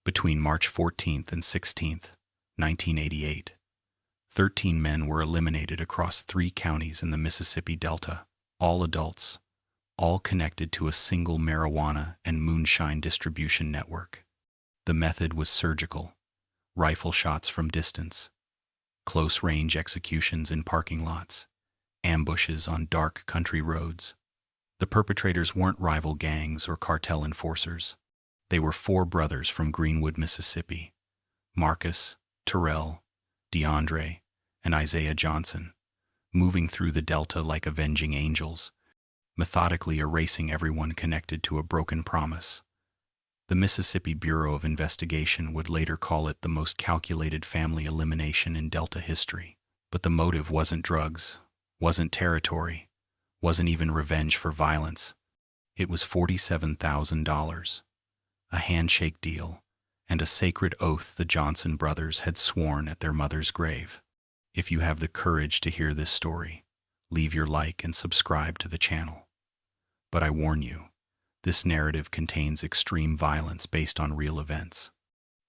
Between March 14th and 16th, 1988, 13 men were eliminated across 3 counties in the Mississippi Delta, all adults, all connected to a single marijuana and moonshine distribution network. The method was surgical: rifle shots from distance, close-range executions in parking lots, ambushes on dark country roads. The perpetrators weren't rival gangs or cartel enforcers. They were 4 brothers from Greenwood, Mississippi: Marcus, Terrell, DeAndre, and Isaiah Johnson, moving through the Delta like avenging angels, methodically erasing everyone connected to a broken promise. The Mississippi Bureau of Investigation would later call it the most calculated family elimination in Delta history. But the motive wasn't drugs, wasn't territory, wasn't even revenge for violence. It was $47,000, a handshake deal, and a sacred oath the Johnson brothers had sworn at their mother's grave. If you have the courage to hear this story, leave your like and subscribe to the channel. But I warn you, this narrative contains extreme violence based on real events.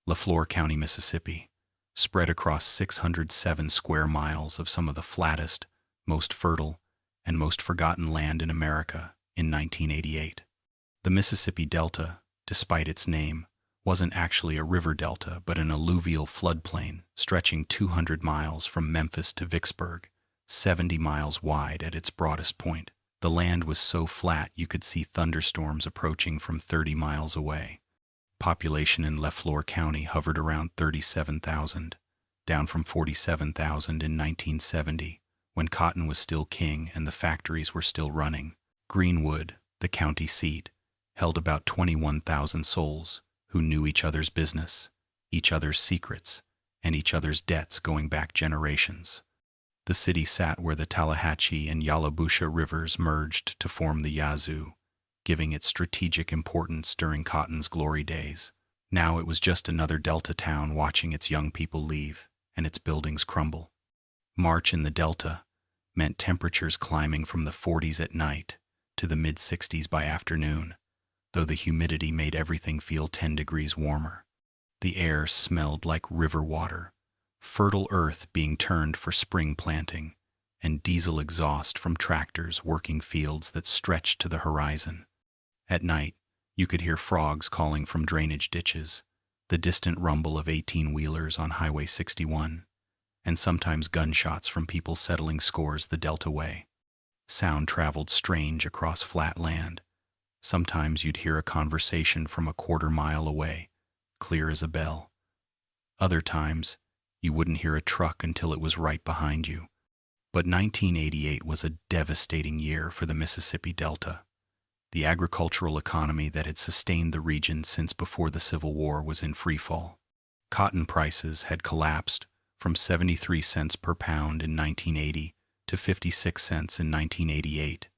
Lafleur County, Mississippi, spread across 607 square miles of some of the flattest, most fertile, and most forgotten land in America in 1988. The Mississippi Delta, despite its name, wasn't actually a river delta but an alluvial floodplain stretching 200 miles from Memphis to Vicksburg, 70 miles wide at its broadest point. The land was so flat you could see thunderstorms approaching from 30 miles away. Population in Lafleur County hovered around 37,000, down from 47,000 in 1970, when cotton was still king and the factories were still running. Greenwood, the county seat, held about 21,000 souls who knew each other's business, each other's secrets, and each other's debts going back generations. The city sat where the Tallahatchie and Yalobusha rivers merged to form the Yazoo, giving it strategic importance during cotton's glory days. Now it was just another Delta town watching its young people leave and its buildings crumble. March in the Delta meant temperatures climbing from the 40s at night to the mid-60s by afternoon, though the humidity made everything feel 10 degrees warmer. The air smelled like river water, fertile earth being turned for spring planting, and diesel exhaust from tractors working fields that stretched to the horizon. At night, you could hear frogs calling from drainage ditches, the distant rumble of 18-wheelers on Highway 61, and sometimes gunshots from people settling scores the Delta way. Sound traveled strange across flat land. Sometimes you'd hear a conversation from a quarter-mile away, clear as a bell. Other times, you wouldn't hear a truck until it was right behind you. But 1988 was a devastating year for the Mississippi Delta. The agricultural economy that had sustained the region since before the Civil War was in freefall. Cotton prices had collapsed from 73 cents per pound in 1980 to 56 cents in 1988.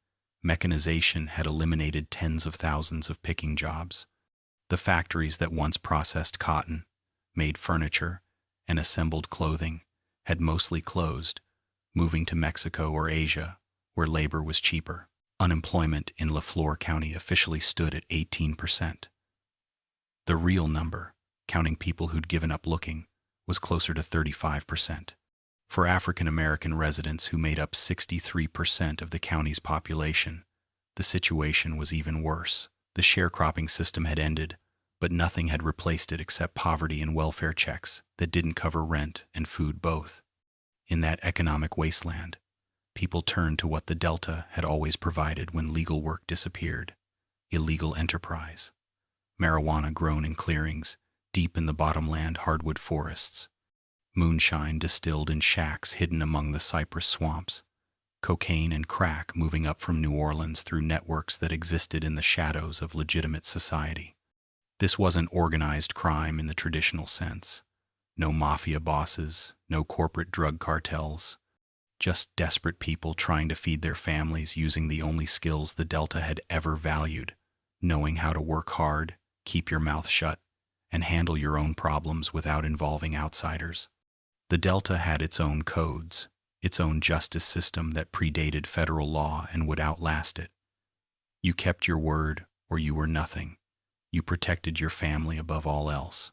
Mechanization had eliminated tens of thousands of picking jobs. The factories that once processed cotton, made furniture, and assembled clothing had mostly closed, moving to Mexico or Asia, where labor was cheaper. Unemployment in Lafleur County officially stood at 18%. The real number, counting people who'd given up looking, was closer to 35%. For African American residents who made up 63% of the county's population, the situation was even worse. The sharecropping system had ended, but nothing had replaced it except poverty and welfare checks that didn't cover rent and food both. In that economic wasteland, people turned to what the Delta had always provided when legal work disappeared: illegal enterprise. Marijuana grown in clearings, deep in the bottomland hardwood forests. Moonshine distilled in shacks hidden among the cypress swamps. Cocaine and crack moving up from New Orleans through networks that existed in the shadows of legitimate society. This wasn't organized crime in the traditional sense. No mafia bosses, no corporate drug cartels. Just desperate people trying to feed their families using the only skills the Delta had ever valued: knowing how to work hard, keep your mouth shut, and handle your own problems without involving outsiders. The Delta had its own codes, its own justice system that predated federal law and would outlast it. You kept your word or you were nothing. You protected your family above all else.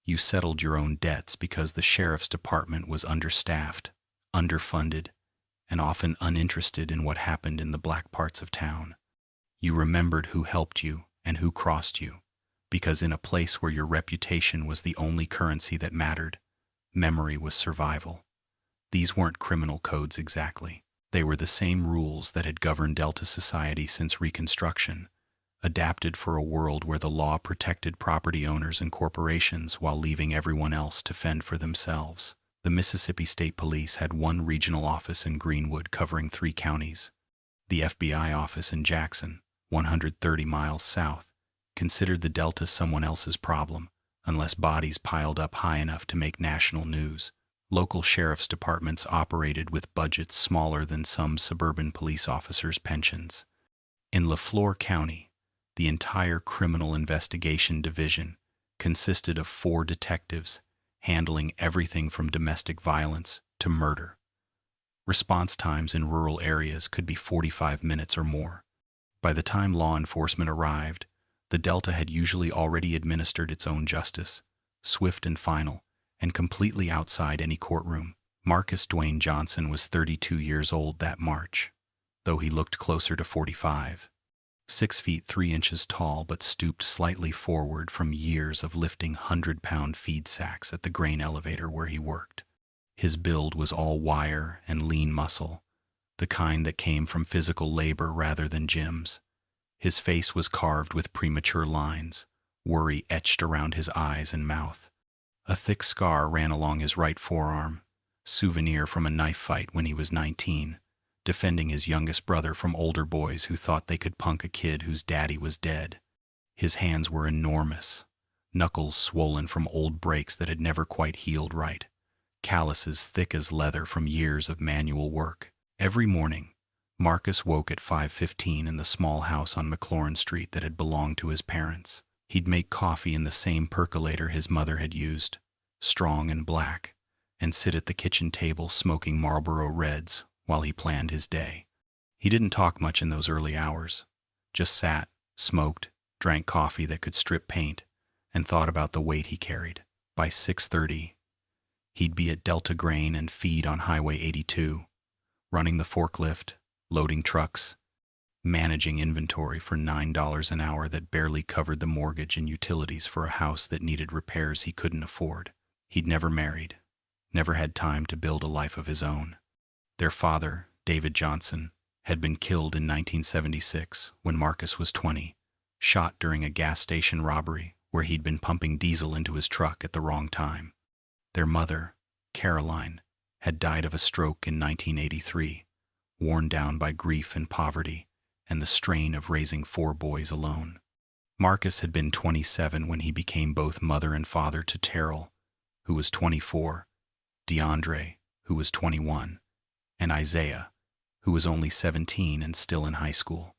You settled your own debts because the sheriff's department was understaffed, underfunded, and often uninterested in what happened in the black parts of town. You remembered who helped you and who crossed you, because in a place where your reputation was the only currency that mattered, memory was survival. These weren't criminal codes exactly. They were the same rules that had governed Delta society since Reconstruction, adapted for a world where the law protected property owners and corporations while leaving everyone else to fend for themselves. The Mississippi State Police had one regional office in Greenwood covering 3 counties. The FBI office in Jackson, 130 miles south, considered the Delta someone else's problem, unless bodies piled up high enough to make national news. Local sheriff's departments operated with budgets smaller than some suburban police officers' pensions. In Lafleur County, the entire Criminal Investigation Division consisted of 4 detectives handling everything from domestic violence to murder. Response times in rural areas could be 45 minutes or more. By the time law enforcement arrived, the Delta had usually already administered its own justice, swift and final, and completely outside any courtroom. Marcus Dwayne Johnson was 32 years old that March, though he looked closer to 45. 6 feet 3 inches tall, but stooped slightly forward from years of lifting 100-pound feed sacks at the grain elevator where he worked. His build was all wire and lean muscle, the kind that came from physical labor rather than gyms. His face was carved with premature lines, worry etched around his eyes and mouth. A thick scar ran along his right forearm, souvenir from a knife fight when he was 19, defending his youngest brother from older boys who thought they could punk a kid whose daddy was dead. His hands were enormous, knuckles swollen from old breaks that had never quite healed right, calluses thick as leather from years of manual work. Every morning, Marcus woke at 5:15 in the small house on McLaurin Street that had belonged to his parents. He'd make coffee in the same percolator his mother had used, strong and black, and sit at the kitchen table smoking Marlboro Reds while he planned his day. He didn't talk much in those early hours, just sat, smoked, drank coffee that could strip paint, and thought about the weight he carried. By 6:30, he'd be at Delta Grain and Feed on Highway 82, running the forklift, loading trucks, managing inventory for $9 an hour that barely covered the mortgage and utilities for a house that needed repairs he couldn't afford. He'd never married, never had time to build a life of his own. Their father, David Johnson, had been killed in 1976 when Marcus was 20, shot during a gas station robbery where he'd been pumping diesel into his truck at the wrong time. Their mother, Caroline, had died of a stroke in 1983, worn down by grief and poverty and the strain of raising 4 boys alone. Marcus had been 27 when he became both mother and father to Terrell, who was 24, DeAndre, who was 21, and Isaiah, who was only 17 and still in high school.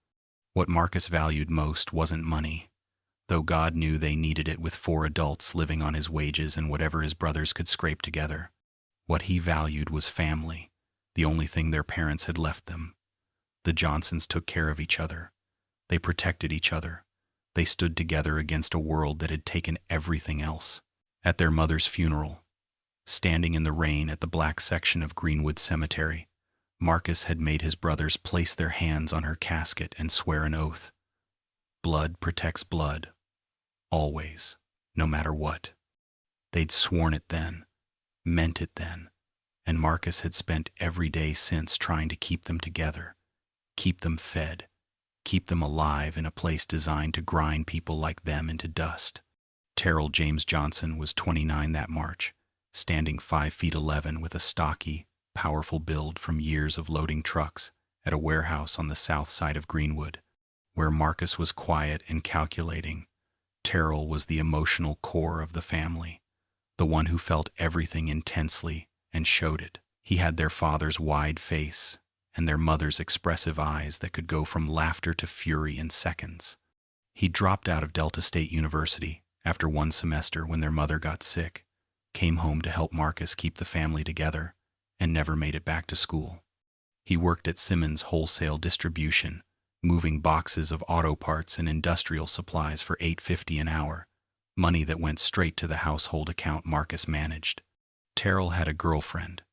What Marcus valued most wasn't money, though God knew they needed it with 4 adults living on his wages and whatever his brothers could scrape together. What he valued was family, the only thing their parents had left them. The Johnsons took care of each other. They protected each other. They stood together against a world that had taken everything else. At their mother's funeral, standing in the rain at the black section of Greenwood Cemetery, Marcus had made his brothers place their hands on her casket and swear an oath. Blood protects blood. Always, no matter what. They'd sworn it then, meant it then, and Marcus had spent every day since trying to keep them together, keep them fed, keep them alive in a place designed to grind people like them into dust. Terrell James Johnson was 29 that March, standing 5'11" with a stocky, powerful build from years of loading trucks at a warehouse on the south side of Greenwood. Where Marcus was quiet and calculating, Terrell was the emotional core of the family, the one who felt everything intensely and showed it. He had their father's wide face and their mother's expressive eyes that could go from laughter to fury in seconds. He dropped out of Delta State University after 1 semester when their mother got sick, came home to help Marcus keep the family together, and never made it back to school. He worked at Simmons Wholesale Distribution, moving boxes of auto parts and industrial supplies for $8.50 an hour, money that went straight to the household account Marcus managed. Terrell had a girlfriend,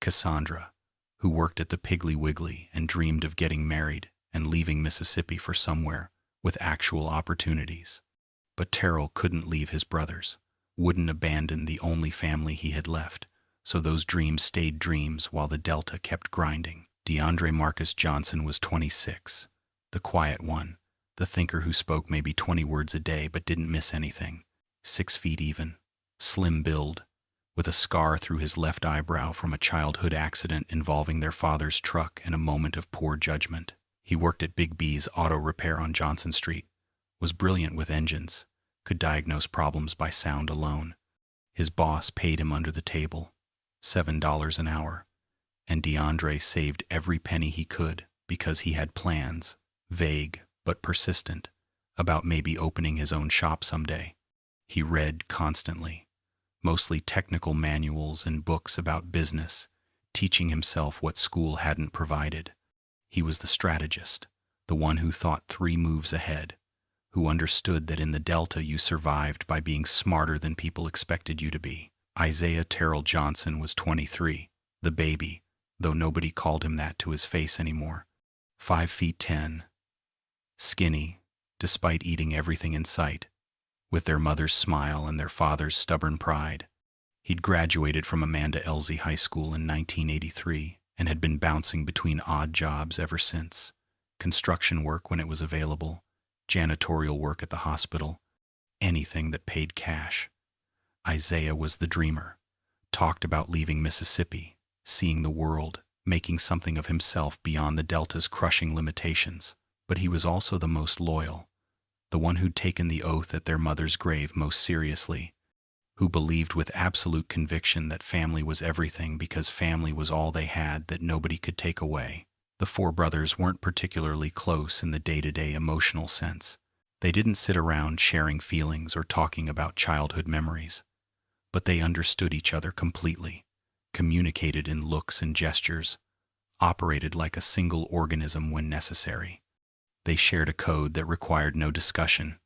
Cassandra, who worked at the Piggly Wiggly and dreamed of getting married and leaving Mississippi for somewhere with actual opportunities. But Terrell couldn't leave his brothers, wouldn't abandon the only family he had left, so those dreams stayed dreams while the Delta kept grinding. DeAndre Marcus Johnson was 26, the quiet one, the thinker who spoke maybe 20 words a day but didn't miss anything. 6 feet even, slim build, with a scar through his left eyebrow from a childhood accident involving their father's truck and a moment of poor judgment. He worked at Big B's Auto Repair on Johnson Street, was brilliant with engines, could diagnose problems by sound alone. His boss paid him under the table, $7 an hour, and DeAndre saved every penny he could because he had plans, vague but persistent, about maybe opening his own shop someday. He read constantly, mostly technical manuals and books about business, teaching himself what school hadn't provided. He was the strategist, the one who thought 3 moves ahead, who understood that in the Delta you survived by being smarter than people expected you to be. Isaiah Terrell Johnson was 23, the baby, though nobody called him that to his face anymore. 5 feet 10, skinny, despite eating everything in sight, with their mother's smile and their father's stubborn pride. He'd graduated from Amanda Elsie High School in 1983 and had been bouncing between odd jobs ever since. Construction work when it was available, janitorial work at the hospital, anything that paid cash. Isaiah was the dreamer, talked about leaving Mississippi, seeing the world, making something of himself beyond the Delta's crushing limitations. But he was also the most loyal, the one who'd taken the oath at their mother's grave most seriously, who believed with absolute conviction that family was everything because family was all they had that nobody could take away. The 4 brothers weren't particularly close in the day-to-day emotional sense. They didn't sit around sharing feelings or talking about childhood memories, but they understood each other completely, communicated in looks and gestures, operated like a single organism when necessary. They shared a code that required no discussion.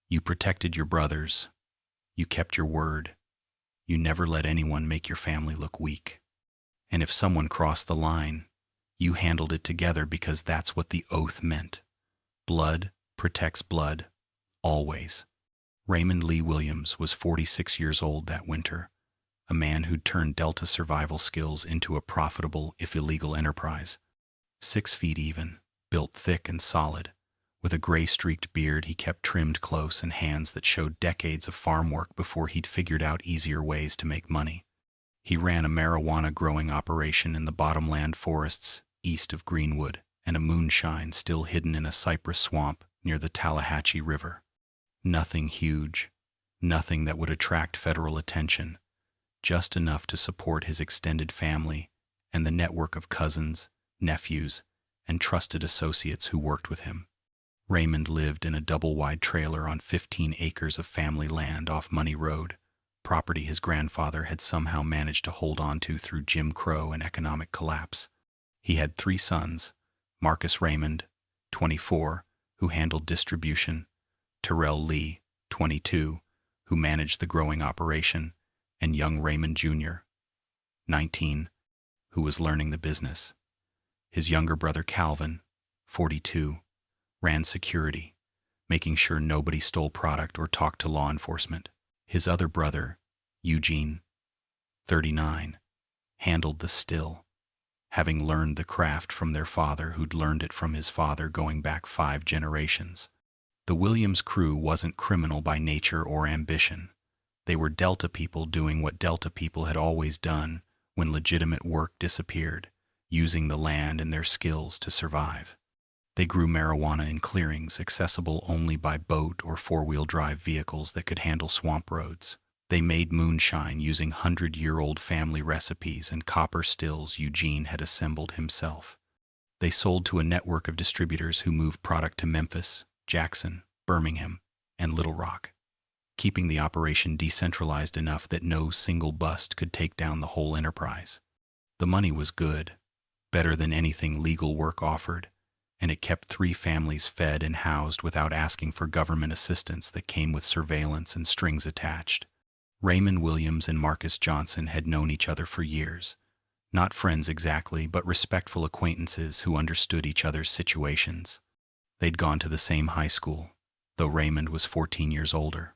You protected your brothers. You kept your word. You never let anyone make your family look weak. And if someone crossed the line, you handled it together because that's what the oath meant. Blood protects blood, always. Raymond Lee Williams was 46 years old that winter, a man who'd turned Delta survival skills into a profitable, if illegal, enterprise. 6 feet even, built thick and solid. With a gray-streaked beard he kept trimmed close and hands that showed decades of farm work before he'd figured out easier ways to make money. He ran a marijuana-growing operation in the bottomland forests east of Greenwood and a moonshine still hidden in a cypress swamp near the Tallahatchie River. Nothing huge, nothing that would attract federal attention, just enough to support his extended family and the network of cousins, nephews, and trusted associates who worked with him. Raymond lived in a double-wide trailer on 15 acres of family land off Money Road, property his grandfather had somehow managed to hold on to through Jim Crow and economic collapse. He had 3 sons, Marcus Raymond, 24, who handled distribution, Terrell Lee, 22, who managed the growing operation, and young Raymond Jr., 19, who was learning the business. His younger brother Calvin, 42, ran security, making sure nobody stole product or talked to law enforcement. His other brother, Eugene, 39, handled the still, having learned the craft from their father who'd learned it from his father going back 5 generations. The Williams crew wasn't criminal by nature or ambition. They were Delta people doing what Delta people had always done when legitimate work disappeared, using the land and their skills to survive. They grew marijuana in clearings accessible only by boat or 4-wheel drive vehicles that could handle swamp roads. They made moonshine using 100-year-old family recipes and copper stills Eugene had assembled himself. They sold to a network of distributors who moved product to Memphis, Jackson, Birmingham, and Little Rock, keeping the operation decentralized enough that no single bust could take down the whole enterprise. The money was good, better than anything legal work offered, and it kept 3 families fed and housed without asking for government assistance that came with surveillance and strings attached. Raymond Williams and Marcus Johnson had known each other for years. Not friends exactly, but respectful acquaintances who understood each other's situations. They'd gone to the same high school, though Raymond was 14 years older.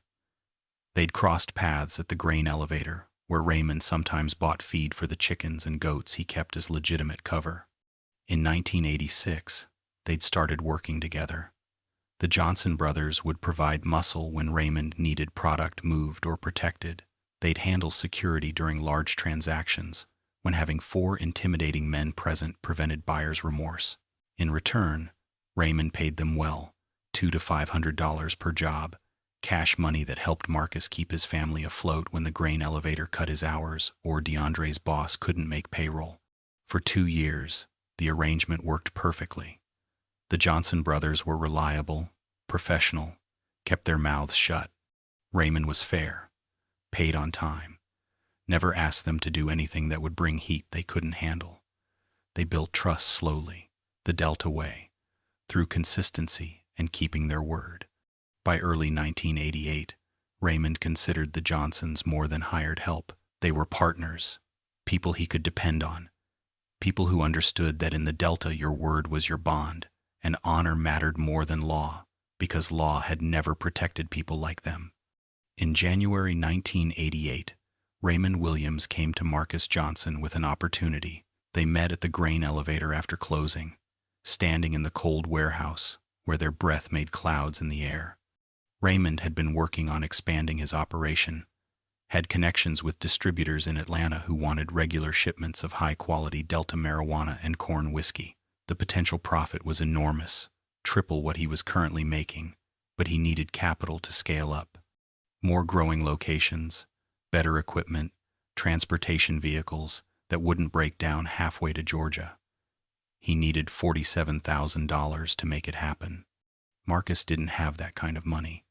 They'd crossed paths at the grain elevator, where Raymond sometimes bought feed for the chickens and goats he kept as legitimate cover. In 1986, they'd started working together. The Johnson brothers would provide muscle when Raymond needed product moved or protected. They'd handle security during large transactions, when having 4 intimidating men present prevented buyer's remorse. In return, Raymond paid them well, $200 to $500 per job, cash money that helped Marcus keep his family afloat when the grain elevator cut his hours or DeAndre's boss couldn't make payroll. For 2 years, the arrangement worked perfectly. The Johnson brothers were reliable, professional, kept their mouths shut. Raymond was fair, paid on time, never asked them to do anything that would bring heat they couldn't handle. They built trust slowly, the Delta way, through consistency and keeping their word. By early 1988, Raymond considered the Johnsons more than hired help. They were partners, people he could depend on, people who understood that in the Delta your word was your bond, and honor mattered more than law, because law had never protected people like them. In January 1988, Raymond Williams came to Marcus Johnson with an opportunity. They met at the grain elevator after closing, standing in the cold warehouse, where their breath made clouds in the air. Raymond had been working on expanding his operation, had connections with distributors in Atlanta who wanted regular shipments of high-quality Delta marijuana and corn whiskey. The potential profit was enormous, triple what he was currently making, but he needed capital to scale up. More growing locations, better equipment, transportation vehicles that wouldn't break down halfway to Georgia. He needed $47,000 to make it happen. Marcus didn't have that kind of money.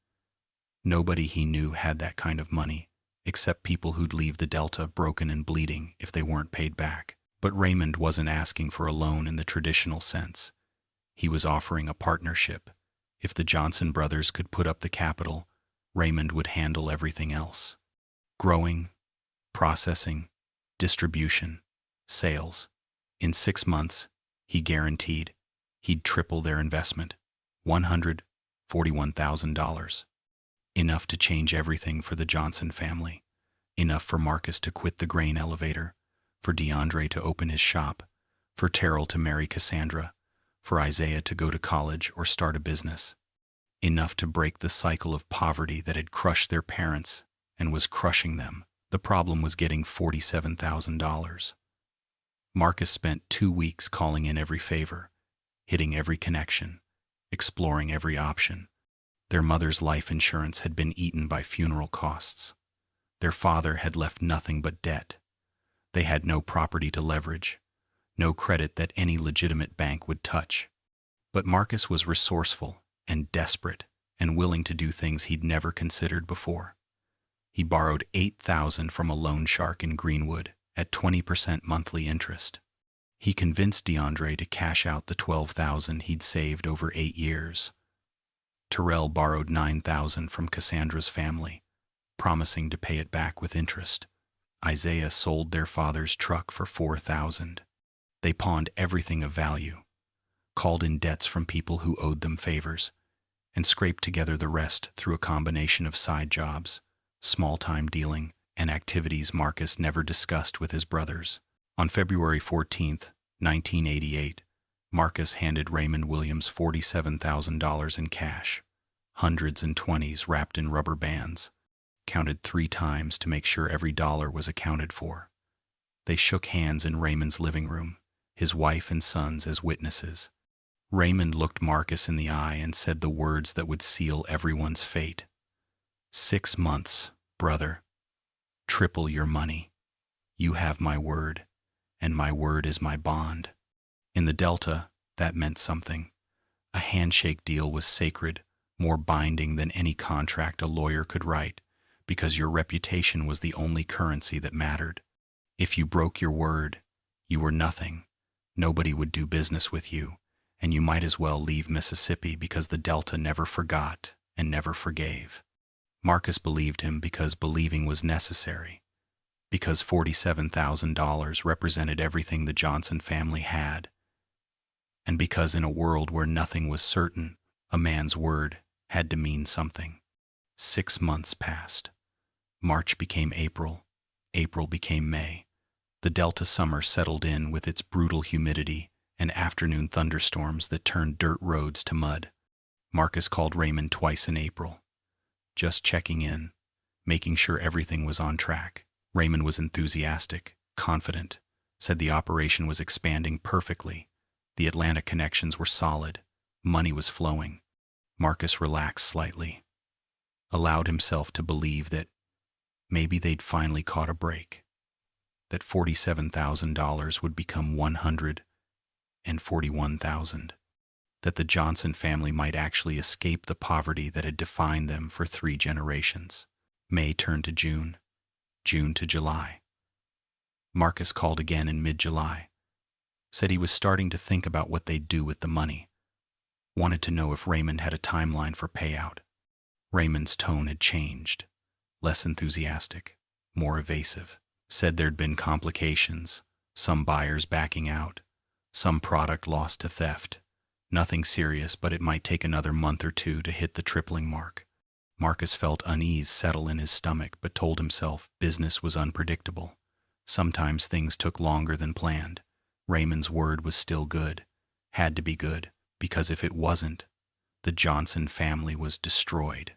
Nobody he knew had that kind of money, except people who'd leave the Delta broken and bleeding if they weren't paid back. But Raymond wasn't asking for a loan in the traditional sense. He was offering a partnership. If the Johnson brothers could put up the capital, Raymond would handle everything else. Growing, processing, distribution, sales. In 6 months, he guaranteed he'd triple their investment, $141,000. Enough to change everything for the Johnson family. Enough for Marcus to quit the grain elevator, for DeAndre to open his shop, for Terrell to marry Cassandra, for Isaiah to go to college or start a business. Enough to break the cycle of poverty that had crushed their parents and was crushing them. The problem was getting $47,000. Marcus spent 2 weeks calling in every favor, hitting every connection, exploring every option. Their mother's life insurance had been eaten by funeral costs. Their father had left nothing but debt. They had no property to leverage, no credit that any legitimate bank would touch. But Marcus was resourceful and desperate and willing to do things he'd never considered before. He borrowed $8,000 from a loan shark in Greenwood at 20% monthly interest. He convinced DeAndre to cash out the $12,000 he'd saved over 8 years. Terrell borrowed $9,000 from Cassandra's family, promising to pay it back with interest. Isaiah sold their father's truck for $4,000. They pawned everything of value, called in debts from people who owed them favors, and scraped together the rest through a combination of side jobs, small-time dealing, and activities Marcus never discussed with his brothers. On February 14, 1988, Marcus handed Raymond Williams $47,000 in cash, hundreds and twenties wrapped in rubber bands, counted 3 times to make sure every dollar was accounted for. They shook hands in Raymond's living room, his wife and sons as witnesses. Raymond looked Marcus in the eye and said the words that would seal everyone's fate. 6 months, brother. Triple your money. You have my word, and my word is my bond. In the Delta, that meant something. A handshake deal was sacred, more binding than any contract a lawyer could write, because your reputation was the only currency that mattered. If you broke your word, you were nothing. Nobody would do business with you, and you might as well leave Mississippi because the Delta never forgot and never forgave. Marcus believed him because believing was necessary, because $47,000 represented everything the Johnson family had, and because in a world where nothing was certain, a man's word had to mean something. 6 months passed. March became April. April became May. The Delta summer settled in with its brutal humidity and afternoon thunderstorms that turned dirt roads to mud. Marcus called Raymond twice in April, just checking in, making sure everything was on track. Raymond was enthusiastic, confident, said the operation was expanding perfectly. The Atlanta connections were solid. Money was flowing. Marcus relaxed slightly, allowed himself to believe that maybe they'd finally caught a break, that $47,000 would become $141,000, that the Johnson family might actually escape the poverty that had defined them for 3 generations. May turned to June, June to July. Marcus called again in mid-July, said he was starting to think about what they'd do with the money, wanted to know if Raymond had a timeline for payout. Raymond's tone had changed, less enthusiastic, more evasive. Said there'd been complications, some buyers backing out, some product lost to theft. Nothing serious, but it might take another month or 2 to hit the tripling mark. Marcus felt unease settle in his stomach, but told himself business was unpredictable. Sometimes things took longer than planned. Raymond's word was still good, had to be good, because if it wasn't, the Johnson family was destroyed.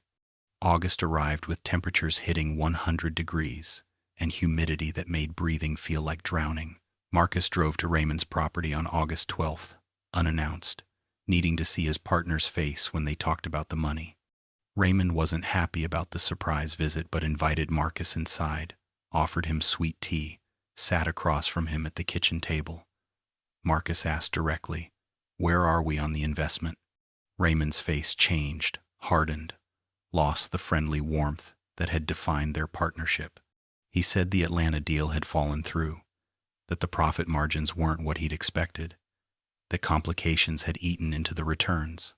August arrived with temperatures hitting 100 degrees and humidity that made breathing feel like drowning. Marcus drove to Raymond's property on August 12th, unannounced, needing to see his partner's face when they talked about the money. Raymond wasn't happy about the surprise visit, but invited Marcus inside, offered him sweet tea, sat across from him at the kitchen table. Marcus asked directly, "Where are we on the investment?" Raymond's face changed, hardened, lost the friendly warmth that had defined their partnership. He said the Atlanta deal had fallen through, that the profit margins weren't what he'd expected, that complications had eaten into the returns.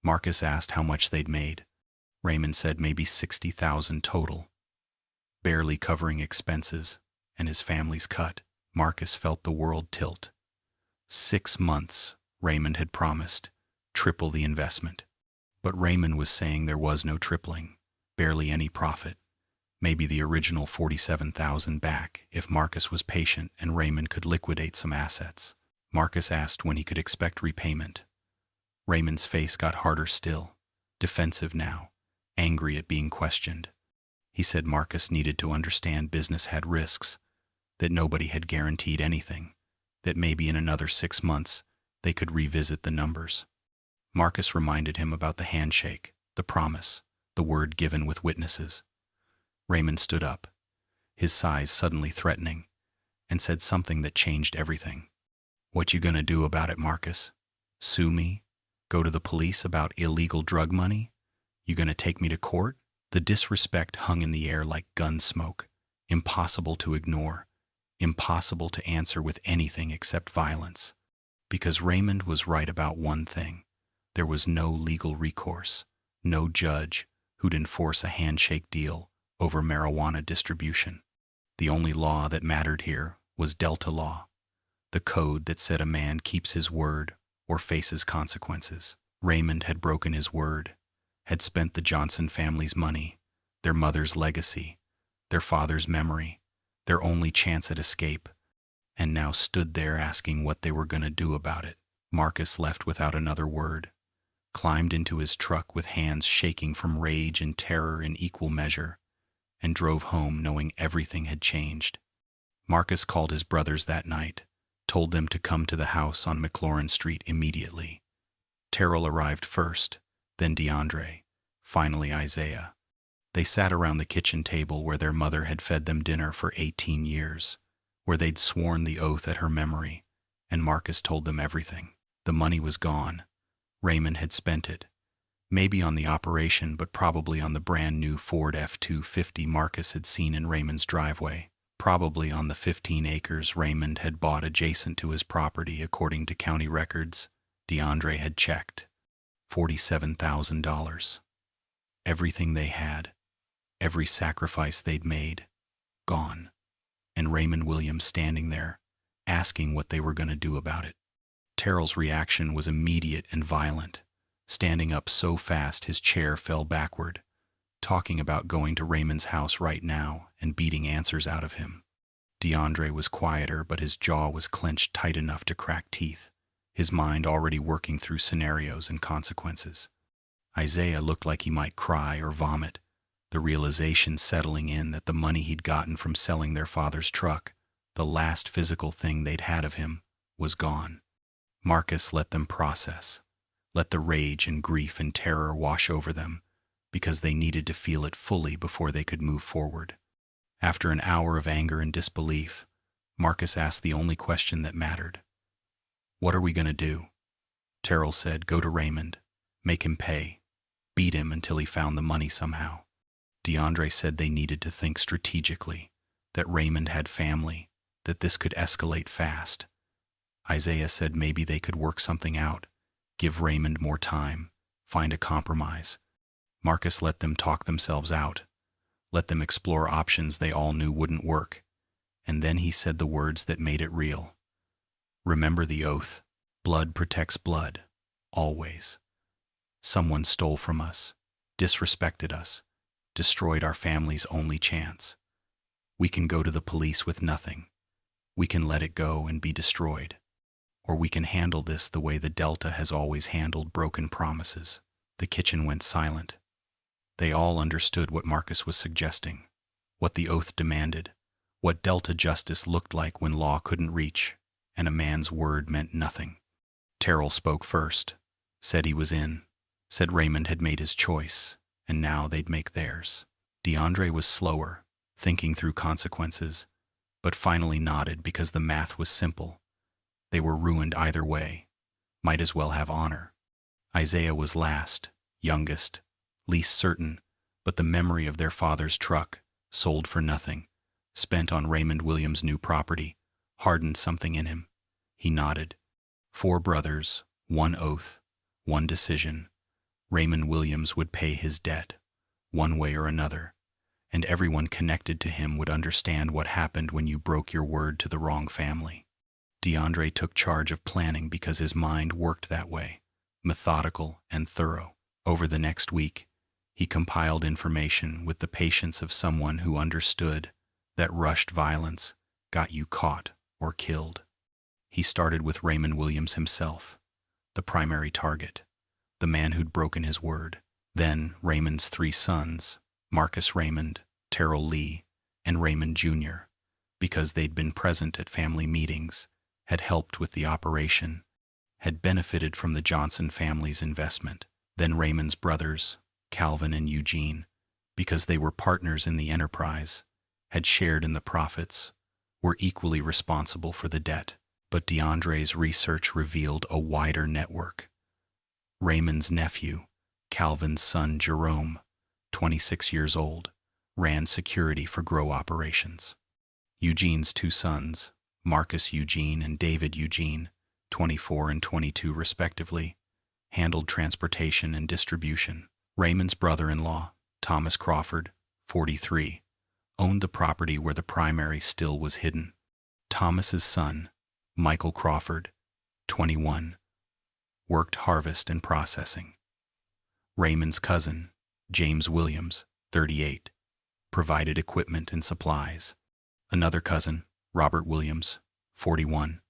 Marcus asked how much they'd made. Raymond said maybe $60,000 total, barely covering expenses and his family's cut. Marcus felt the world tilt. 6 months, Raymond had promised, triple the investment. But Raymond was saying there was no tripling, barely any profit. Maybe the original $47,000 back if Marcus was patient and Raymond could liquidate some assets. Marcus asked when he could expect repayment. Raymond's face got harder still, defensive now, angry at being questioned. He said Marcus needed to understand business had risks, that nobody had guaranteed anything, that maybe in another 6 months they could revisit the numbers. Marcus reminded him about the handshake, the promise, the word given with witnesses. Raymond stood up, his size suddenly threatening, and said something that changed everything. "What you gonna do about it, Marcus? Sue me? Go to the police about illegal drug money? You gonna take me to court?" The disrespect hung in the air like gun smoke, impossible to ignore, impossible to answer with anything except violence. Because Raymond was right about one thing. There was no legal recourse, no judge who'd enforce a handshake deal over marijuana distribution. The only law that mattered here was Delta law, the code that said a man keeps his word or faces consequences. Raymond had broken his word, had spent the Johnson family's money, their mother's legacy, their father's memory, their only chance at escape, and now stood there asking what they were going to do about it. Marcus left without another word, climbed into his truck with hands shaking from rage and terror in equal measure, and drove home knowing everything had changed. Marcus called his brothers that night, told them to come to the house on McLaurin Street immediately. Terrell arrived first, then DeAndre, finally Isaiah. They sat around the kitchen table where their mother had fed them dinner for 18 years, where they'd sworn the oath at her memory, and Marcus told them everything. The money was gone. Raymond had spent it. Maybe on the operation, but probably on the brand new Ford F-250 Marcus had seen in Raymond's driveway. Probably on the 15 acres Raymond had bought adjacent to his property according to county records, DeAndre had checked. $47,000. Everything they had, every sacrifice they'd made, gone. And Raymond Williams standing there, asking what they were going to do about it. Terrell's reaction was immediate and violent, standing up so fast his chair fell backward, talking about going to Raymond's house right now and beating answers out of him. DeAndre was quieter, but his jaw was clenched tight enough to crack teeth, his mind already working through scenarios and consequences. Isaiah looked like he might cry or vomit, the realization settling in that the money he'd gotten from selling their father's truck, the last physical thing they'd had of him, was gone. Marcus let them process, let the rage and grief and terror wash over them, because they needed to feel it fully before they could move forward. After an hour of anger and disbelief, Marcus asked the only question that mattered. "What are we going to do?" Terrell said, "Go to Raymond, make him pay, beat him until he found the money somehow." DeAndre said they needed to think strategically, that Raymond had family, that this could escalate fast. Isaiah said maybe they could work something out, give Raymond more time, find a compromise. Marcus let them talk themselves out, let them explore options they all knew wouldn't work, and then he said the words that made it real. "Remember the oath. Blood protects blood. Always. Someone stole from us, disrespected us, destroyed our family's only chance. We can go to the police with nothing. We can let it go and be destroyed. Or we can handle this the way the Delta has always handled broken promises." The kitchen went silent. They all understood what Marcus was suggesting, what the oath demanded, what Delta justice looked like when law couldn't reach, and a man's word meant nothing. Terrell spoke first, said he was in, said Raymond had made his choice, and now they'd make theirs. DeAndre was slower, thinking through consequences, but finally nodded because the math was simple. They were ruined either way, might as well have honor. Isaiah was last, youngest, least certain, but the memory of their father's truck, sold for nothing, spent on Raymond Williams' new property, hardened something in him. He nodded. 4 brothers, 1 oath, 1 decision. Raymond Williams would pay his debt, one way or another, and everyone connected to him would understand what happened when you broke your word to the wrong family. DeAndre took charge of planning because his mind worked that way, methodical and thorough. Over the next week, he compiled information with the patience of someone who understood that rushed violence got you caught or killed. He started with Raymond Williams himself, the primary target, the man who'd broken his word. Then Raymond's 3 sons, Marcus Raymond, Terrell Lee, and Raymond Jr., because they'd been present at family meetings, had helped with the operation, had benefited from the Johnson family's investment. Then Raymond's brothers, Calvin and Eugene, because they were partners in the enterprise, had shared in the profits, were equally responsible for the debt. But DeAndre's research revealed a wider network. Raymond's nephew, Calvin's son Jerome, 26 years old, ran security for grow operations. Eugene's 2 sons, Marcus Eugene and David Eugene, 24 and 22 respectively, handled transportation and distribution. Raymond's brother-in-law, Thomas Crawford, 43, owned the property where the primary still was hidden. Thomas's son, Michael Crawford, 21, worked harvest and processing. Raymond's cousin, James Williams, 38, provided equipment and supplies. Another cousin, Robert Williams, 41,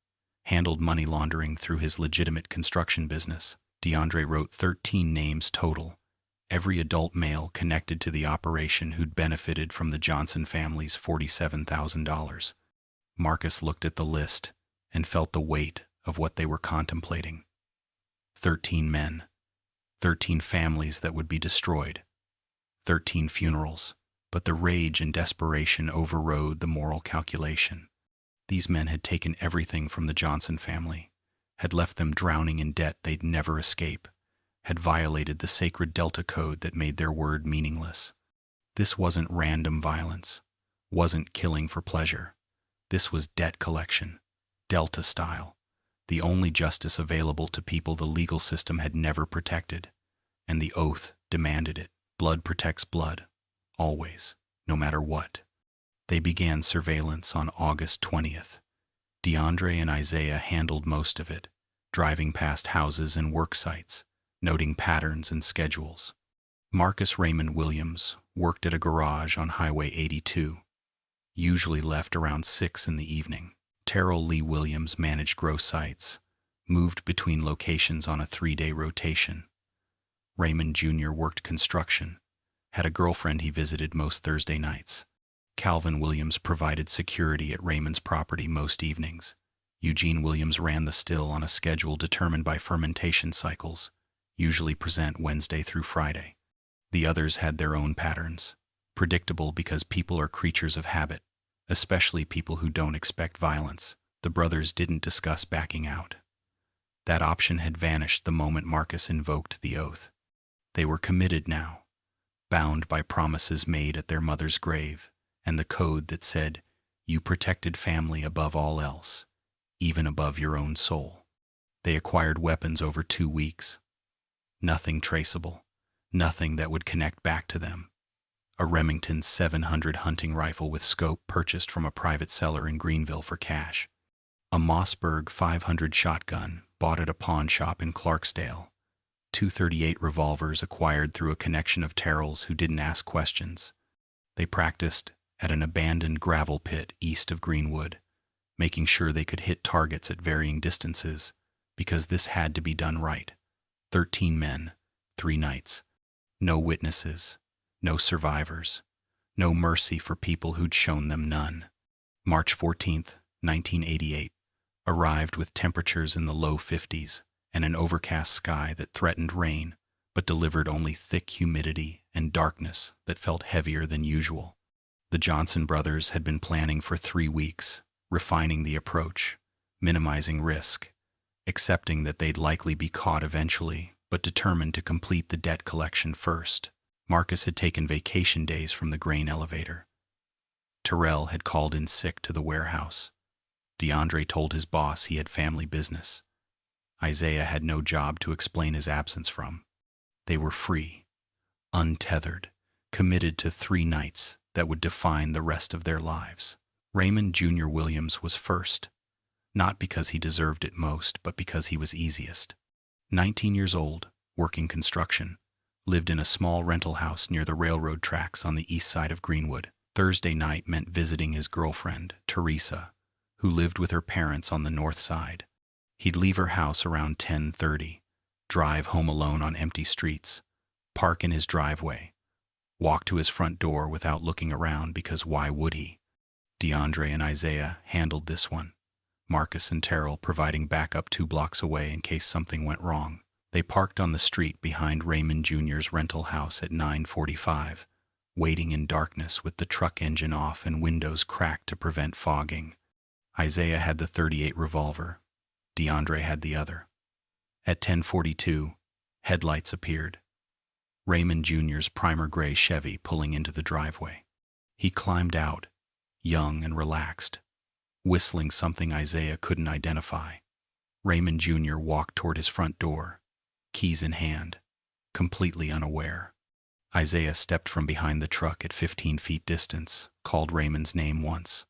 handled money laundering through his legitimate construction business. DeAndre wrote 13 names total, every adult male connected to the operation who'd benefited from the Johnson family's $47,000. Marcus looked at the list and felt the weight of what they were contemplating. 13 men, 13 families that would be destroyed, 13 funerals, but the rage and desperation overrode the moral calculation. These men had taken everything from the Johnson family, had left them drowning in debt they'd never escape, had violated the sacred Delta code that made their word meaningless. This wasn't random violence, wasn't killing for pleasure. This was debt collection, Delta style, the only justice available to people the legal system had never protected, and the oath demanded it. Blood protects blood, always, no matter what. They began surveillance on August 20th. DeAndre and Isaiah handled most of it, driving past houses and work sites, noting patterns and schedules. Marcus Raymond Williams worked at a garage on Highway 82, usually left around 6 in the evening. Terrell Lee Williams managed grow sites, moved between locations on a 3-day rotation. Raymond Jr. worked construction, had a girlfriend he visited most Thursday nights. Calvin Williams provided security at Raymond's property most evenings. Eugene Williams ran the still on a schedule determined by fermentation cycles, usually present Wednesday through Friday. The others had their own patterns, predictable because people are creatures of habit, especially people who don't expect violence. The brothers didn't discuss backing out. That option had vanished the moment Marcus invoked the oath. They were committed now, bound by promises made at their mother's grave, and the code that said, "You protected family above all else, even above your own soul." They acquired weapons over 2 weeks. Nothing traceable, nothing that would connect back to them. A Remington 700 hunting rifle with scope purchased from a private seller in Greenville for cash. A Mossberg 500 shotgun bought at a pawn shop in Clarksdale. 238 revolvers acquired through a connection of Terrells who didn't ask questions. They practiced at an abandoned gravel pit east of Greenwood, making sure they could hit targets at varying distances, because this had to be done right. 13 men, 3 nights. No witnesses, no survivors, no mercy for people who'd shown them none. March 14th, 1988, arrived with temperatures in the low 50s and an overcast sky that threatened rain, but delivered only thick humidity and darkness that felt heavier than usual. The Johnson brothers had been planning for 3 weeks, refining the approach, minimizing risk, accepting that they'd likely be caught eventually, but determined to complete the debt collection first. Marcus had taken vacation days from the grain elevator. Terrell had called in sick to the warehouse. DeAndre told his boss he had family business. Isaiah had no job to explain his absence from. They were free, untethered, committed to 3 nights that would define the rest of their lives. Raymond Jr. Williams was first, not because he deserved it most, but because he was easiest. 19 years old, working construction, lived in a small rental house near the railroad tracks on the east side of Greenwood. Thursday night meant visiting his girlfriend, Teresa, who lived with her parents on the north side. He'd leave her house around 10:30, drive home alone on empty streets, park in his driveway, walk to his front door without looking around because why would he? DeAndre and Isaiah handled this one, Marcus and Terrell providing backup 2 blocks away in case something went wrong. They parked on the street behind Raymond Jr.'s rental house at 9:45, waiting in darkness with the truck engine off and windows cracked to prevent fogging. Isaiah had the .38 revolver. DeAndre had the other. At 10:42, headlights appeared. Raymond Jr.'s primer gray Chevy pulling into the driveway. He climbed out, young and relaxed, whistling something Isaiah couldn't identify. Raymond Jr. walked toward his front door, keys in hand, completely unaware. Isaiah stepped from behind the truck at 15 feet distance, called Raymond's name once.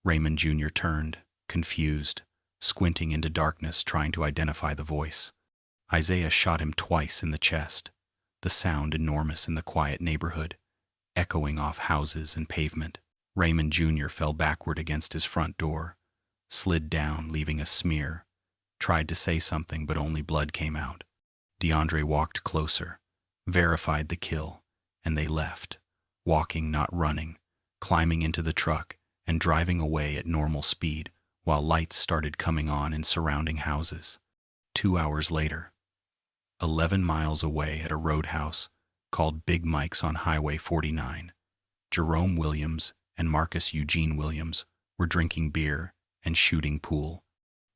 Raymond Jr. turned, confused, squinting into darkness trying to identify the voice. Isaiah shot him twice in the chest, the sound enormous in the quiet neighborhood, echoing off houses and pavement. Raymond Jr. fell backward against his front door, slid down, leaving a smear, tried to say something but only blood came out. DeAndre walked closer, verified the kill, and they left, walking not running, climbing into the truck and driving away at normal speed while lights started coming on in surrounding houses. 2 hours later, 11 miles away at a roadhouse called Big Mike's on Highway 49, Jerome Williams and Marcus Eugene Williams were drinking beer and shooting pool,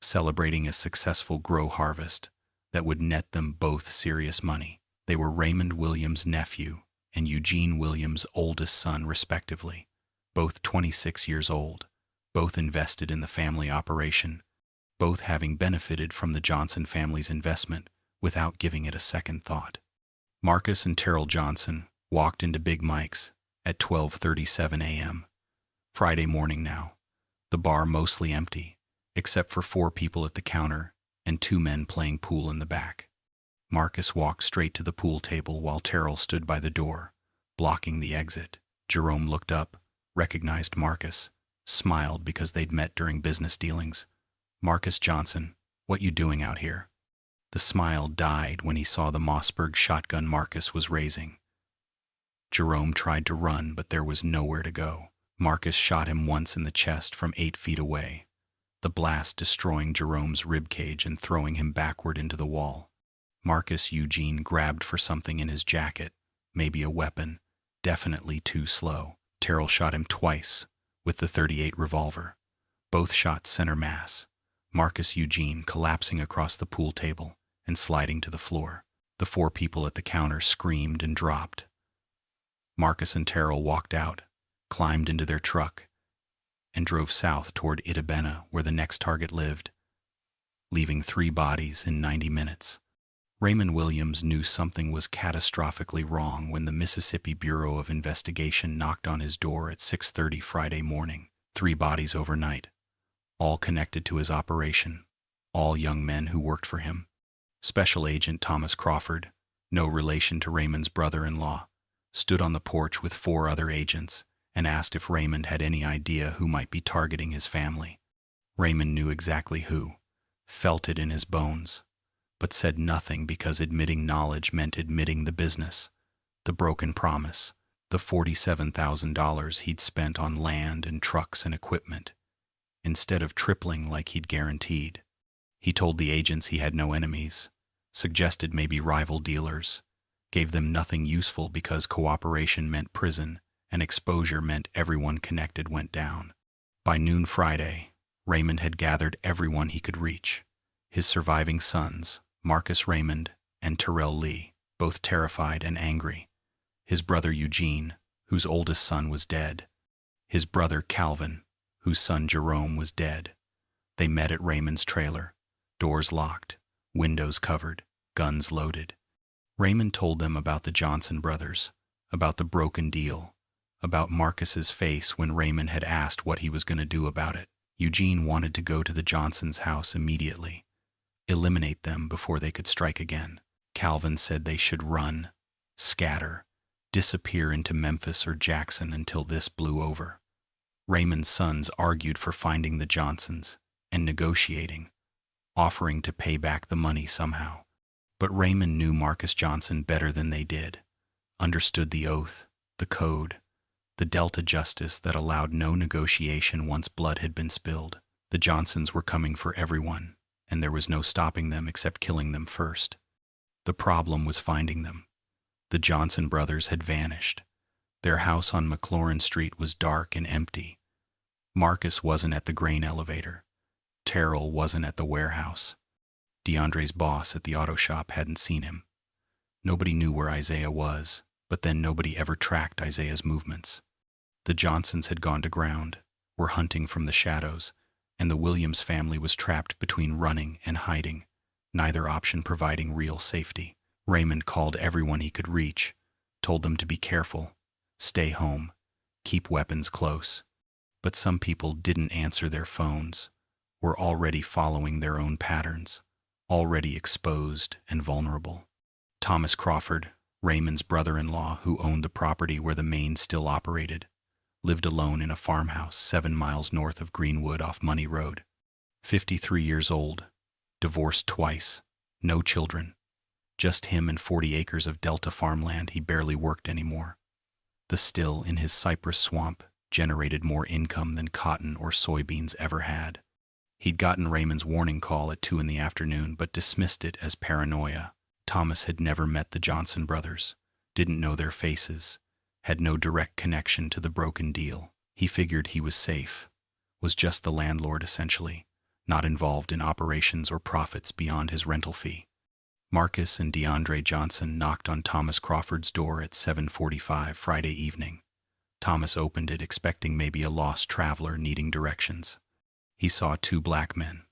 celebrating a successful grow harvest that would net them both serious money. They were Raymond Williams' nephew and Eugene Williams' oldest son, respectively, both 26 years old, both invested in the family operation. both having benefited from the Johnson family's investment without giving it a second thought. Marcus and Terrell Johnson walked into Big Mike's at 12:37 a.m. Friday morning now, the bar mostly empty, except for 4 people at the counter and 2 men playing pool in the back. Marcus walked straight to the pool table while Terrell stood by the door, blocking the exit. Jerome looked up, recognized Marcus, smiled because they'd met during business dealings. "Marcus Johnson, what you doing out here?" The smile died when he saw the Mossberg shotgun Marcus was raising. Jerome tried to run, but there was nowhere to go. Marcus shot him once in the chest from 8 feet away, the blast destroying Jerome's ribcage and throwing him backward into the wall. Marcus Eugene grabbed for something in his jacket, maybe a weapon, definitely too slow. Terrell shot him twice with the .38 revolver. Both shot center mass. Marcus Eugene collapsing across the pool table and sliding to the floor. The 4 people at the counter screamed and dropped. Marcus and Terrell walked out, climbed into their truck, and drove south toward Itabena, where the next target lived, leaving 3 bodies in 90 minutes. Raymond Williams knew something was catastrophically wrong when the Mississippi Bureau of Investigation knocked on his door at 6:30 Friday morning. 3 bodies overnight, all connected to his operation, all young men who worked for him. Special Agent Thomas Crawford, no relation to Raymond's brother-in-law, stood on the porch with 4 other agents and asked if Raymond had any idea who might be targeting his family. Raymond knew exactly who, felt it in his bones, but said nothing because admitting knowledge meant admitting the business, the broken promise, the $47,000 he'd spent on land and trucks and equipment, instead of tripling like he'd guaranteed. He told the agents he had no enemies, suggested maybe rival dealers, gave them nothing useful because cooperation meant prison and exposure meant everyone connected went down. By noon Friday, Raymond had gathered everyone he could reach, his surviving sons, Marcus Raymond and Terrell Lee, both terrified and angry, his brother Eugene, whose oldest son was dead, his brother Calvin, whose son Jerome was dead. They met at Raymond's trailer, doors locked, windows covered, guns loaded. Raymond told them about the Johnson brothers, about the broken deal, about Marcus's face when Raymond had asked what he was going to do about it. Eugene wanted to go to the Johnsons' house immediately, eliminate them before they could strike again. Calvin said they should run, scatter, disappear into Memphis or Jackson until this blew over. Raymond's sons argued for finding the Johnsons and negotiating, offering to pay back the money somehow. But Raymond knew Marcus Johnson better than they did, understood the oath, the code, the Delta justice that allowed no negotiation once blood had been spilled. The Johnsons were coming for everyone, and there was no stopping them except killing them first. The problem was finding them. The Johnson brothers had vanished. Their house on McLaurin Street was dark and empty. Marcus wasn't at the grain elevator. Terrell wasn't at the warehouse. DeAndre's boss at the auto shop hadn't seen him. Nobody knew where Isaiah was, but then nobody ever tracked Isaiah's movements. The Johnsons had gone to ground, were hunting from the shadows, and the Williams family was trapped between running and hiding, neither option providing real safety. Raymond called everyone he could reach, told them to be careful, stay home, keep weapons close. But some people didn't answer their phones, were already following their own patterns, already exposed and vulnerable. Thomas Crawford, Raymond's brother-in-law who owned the property where the Maine still operated, lived alone in a farmhouse 7 miles north of Greenwood off Money Road. 53 years old, divorced twice, no children, just him and 40 acres of Delta farmland. He barely worked anymore. The still in his cypress swamp generated more income than cotton or soybeans ever had. He'd gotten Raymond's warning call at 2 in the afternoon, but dismissed it as paranoia. Thomas had never met the Johnson brothers, didn't know their faces, had no direct connection to the broken deal. He figured he was safe, was just the landlord essentially, not involved in operations or profits beyond his rental fee. Marcus and DeAndre Johnson knocked on Thomas Crawford's door at 7:45 Friday evening. Thomas opened it expecting maybe a lost traveler needing directions. He saw 2 black men,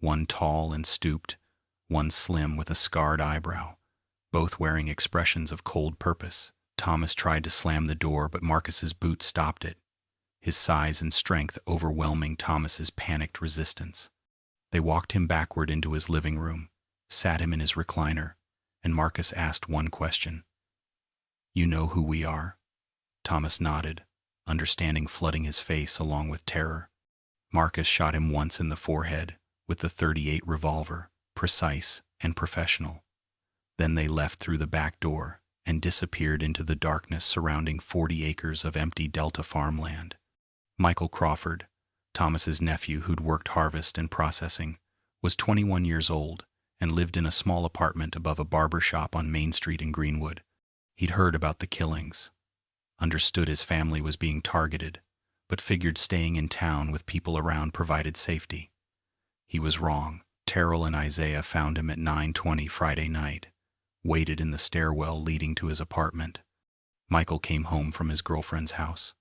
one tall and stooped, one slim with a scarred eyebrow, both wearing expressions of cold purpose. Thomas tried to slam the door, but Marcus's boot stopped it, his size and strength overwhelming Thomas's panicked resistance. They walked him backward into his living room, sat him in his recliner, and Marcus asked one question. "You know who we are?" Thomas nodded, understanding flooding his face along with terror. Marcus shot him once in the forehead with the .38 revolver, precise and professional. Then they left through the back door and disappeared into the darkness surrounding 40 acres of empty Delta farmland. Michael Crawford, Thomas's nephew who'd worked harvest and processing, was 21 years old and lived in a small apartment above a barber shop on Main Street in Greenwood. He'd heard about the killings, understood his family was being targeted, but figured staying in town with people around provided safety. He was wrong. Terrell and Isaiah found him at 9:20 Friday night, waited in the stairwell leading to his apartment. Michael came home from his girlfriend's house,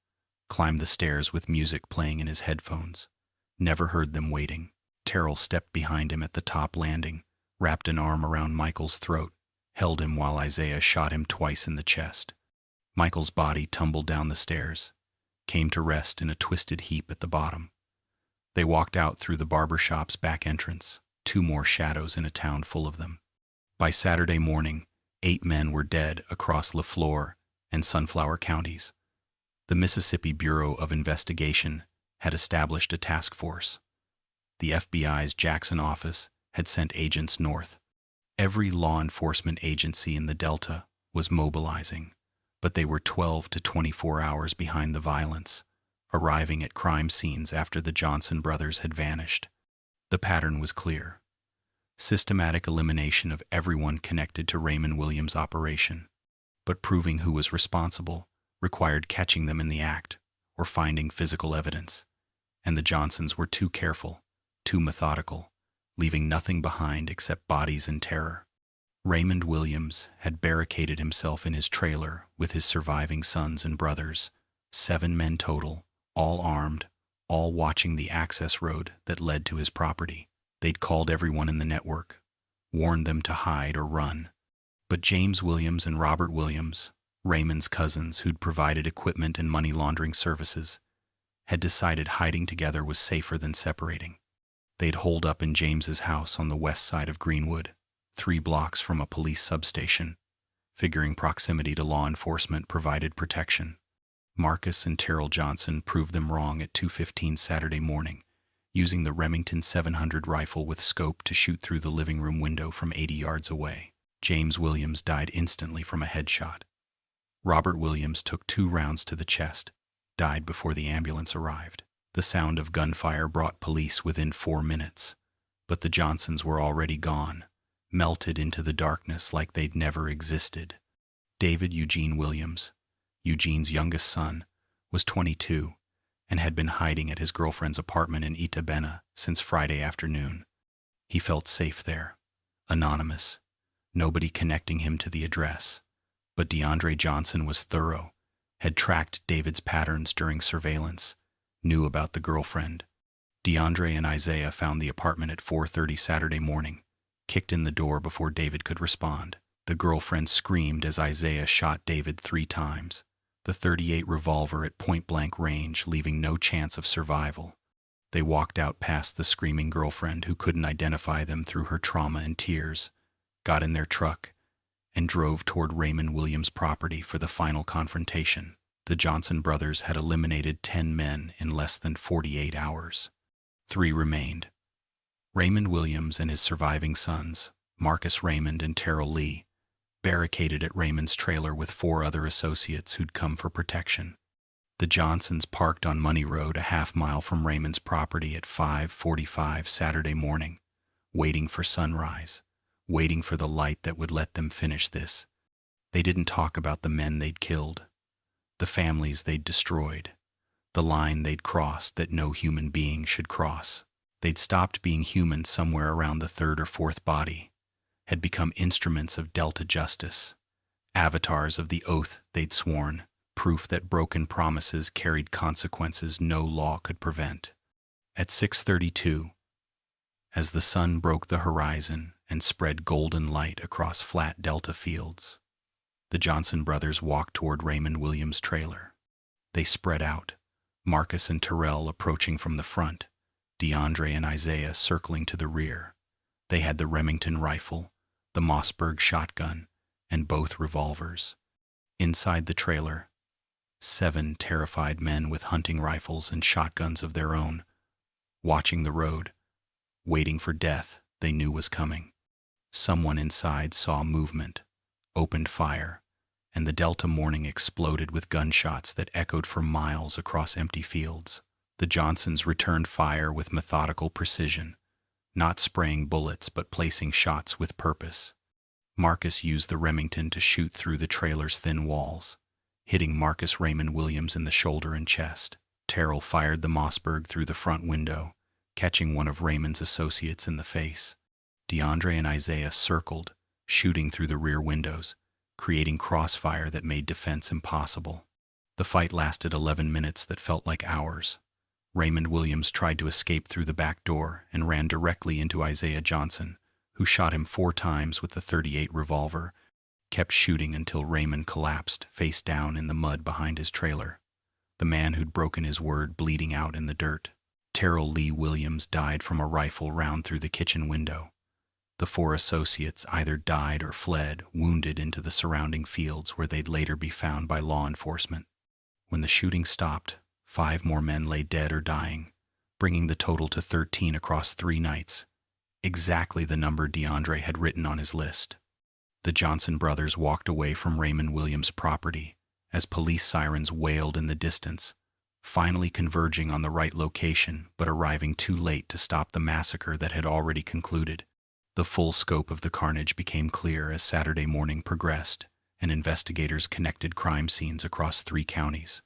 climbed the stairs with music playing in his headphones, never heard them waiting. Terrell stepped behind him at the top landing, wrapped an arm around Michael's throat, held him while Isaiah shot him twice in the chest. Michael's body tumbled down the stairs, came to rest in a twisted heap at the bottom. They walked out through the barber shop's back entrance, 2 more shadows in a town full of them. By Saturday morning, 8 men were dead across LaFleur and Sunflower counties. The Mississippi Bureau of Investigation had established a task force. The FBI's Jackson office had sent agents north. Every law enforcement agency in the Delta was mobilizing, but they were 12 to 24 hours behind the violence, arriving at crime scenes after the Johnson brothers had vanished. The pattern was clear. Systematic elimination of everyone connected to Raymond Williams' operation, but proving who was responsible required catching them in the act or finding physical evidence, and the Johnsons were too careful, too methodical, leaving nothing behind except bodies and terror. Raymond Williams had barricaded himself in his trailer with his surviving sons and brothers, 7 men total, all armed, all watching the access road that led to his property. They'd called everyone in the network, warned them to hide or run. But James Williams and Robert Williams, Raymond's cousins who'd provided equipment and money laundering services, had decided hiding together was safer than separating. They'd holed up in James's house on the west side of Greenwood, 3 blocks from a police substation, figuring proximity to law enforcement provided protection. Marcus and Terrell Johnson proved them wrong at 2:15 Saturday morning, using the Remington 700 rifle with scope to shoot through the living room window from 80 yards away. James Williams died instantly from a headshot. Robert Williams took 2 rounds to the chest, died before the ambulance arrived. The sound of gunfire brought police within 4 minutes, but the Johnsons were already gone, melted into the darkness like they'd never existed. David Eugene Williams, Eugene's youngest son, was 22 and had been hiding at his girlfriend's apartment in Itabena since Friday afternoon. He felt safe there, anonymous, nobody connecting him to the address. But DeAndre Johnson was thorough, had tracked David's patterns during surveillance, knew about the girlfriend. DeAndre and Isaiah found the apartment at 4:30 Saturday morning, kicked in the door before David could respond. The girlfriend screamed as Isaiah shot David 3 times, the .38 revolver at point-blank range, leaving no chance of survival. They walked out past the screaming girlfriend who couldn't identify them through her trauma and tears, got in their truck, and drove toward Raymond Williams' property for the final confrontation. The Johnson brothers had eliminated 10 men in less than 48 hours. 3 remained. Raymond Williams and his surviving sons, Marcus Raymond and Terrell Lee, barricaded at Raymond's trailer with 4 other associates who'd come for protection. The Johnsons parked on Money Road a half-mile from Raymond's property at 5:45 Saturday morning, waiting for sunrise, waiting for the light that would let them finish this. They didn't talk about the men they'd killed, the families they'd destroyed, the line they'd crossed that no human being should cross. They'd stopped being human somewhere around the 3rd or 4th body, had become instruments of Delta justice, avatars of the oath they'd sworn, proof that broken promises carried consequences no law could prevent. At 6:32, as the sun broke the horizon and spread golden light across flat delta fields. The Johnson brothers walked toward Raymond Williams' trailer. They spread out, Marcus and Terrell approaching from the front, DeAndre and Isaiah circling to the rear. They had the Remington rifle, the Mossberg shotgun, and both revolvers. Inside the trailer, 7 terrified men with hunting rifles and shotguns of their own, watching the road, waiting for death they knew was coming. Someone inside saw movement, opened fire, and the Delta morning exploded with gunshots that echoed for miles across empty fields. The Johnsons returned fire with methodical precision, not spraying bullets but placing shots with purpose. Marcus used the Remington to shoot through the trailer's thin walls, hitting Marcus Raymond Williams in the shoulder and chest. Terrell fired the Mossberg through the front window, catching one of Raymond's associates in the face. DeAndre and Isaiah circled, shooting through the rear windows, creating crossfire that made defense impossible. The fight lasted 11 minutes that felt like hours. Raymond Williams tried to escape through the back door and ran directly into Isaiah Johnson, who shot him 4 times with the .38 revolver, kept shooting until Raymond collapsed face down in the mud behind his trailer, the man who'd broken his word bleeding out in the dirt. Terrell Lee Williams died from a rifle round through the kitchen window. The 4 associates either died or fled, wounded into the surrounding fields where they'd later be found by law enforcement. When the shooting stopped, 5 more men lay dead or dying, bringing the total to 13 across 3 nights, exactly the number DeAndre had written on his list. The Johnson brothers walked away from Raymond Williams' property as police sirens wailed in the distance, finally converging on the right location but arriving too late to stop the massacre that had already concluded. The full scope of the carnage became clear as Saturday morning progressed and investigators connected crime scenes across 3 counties.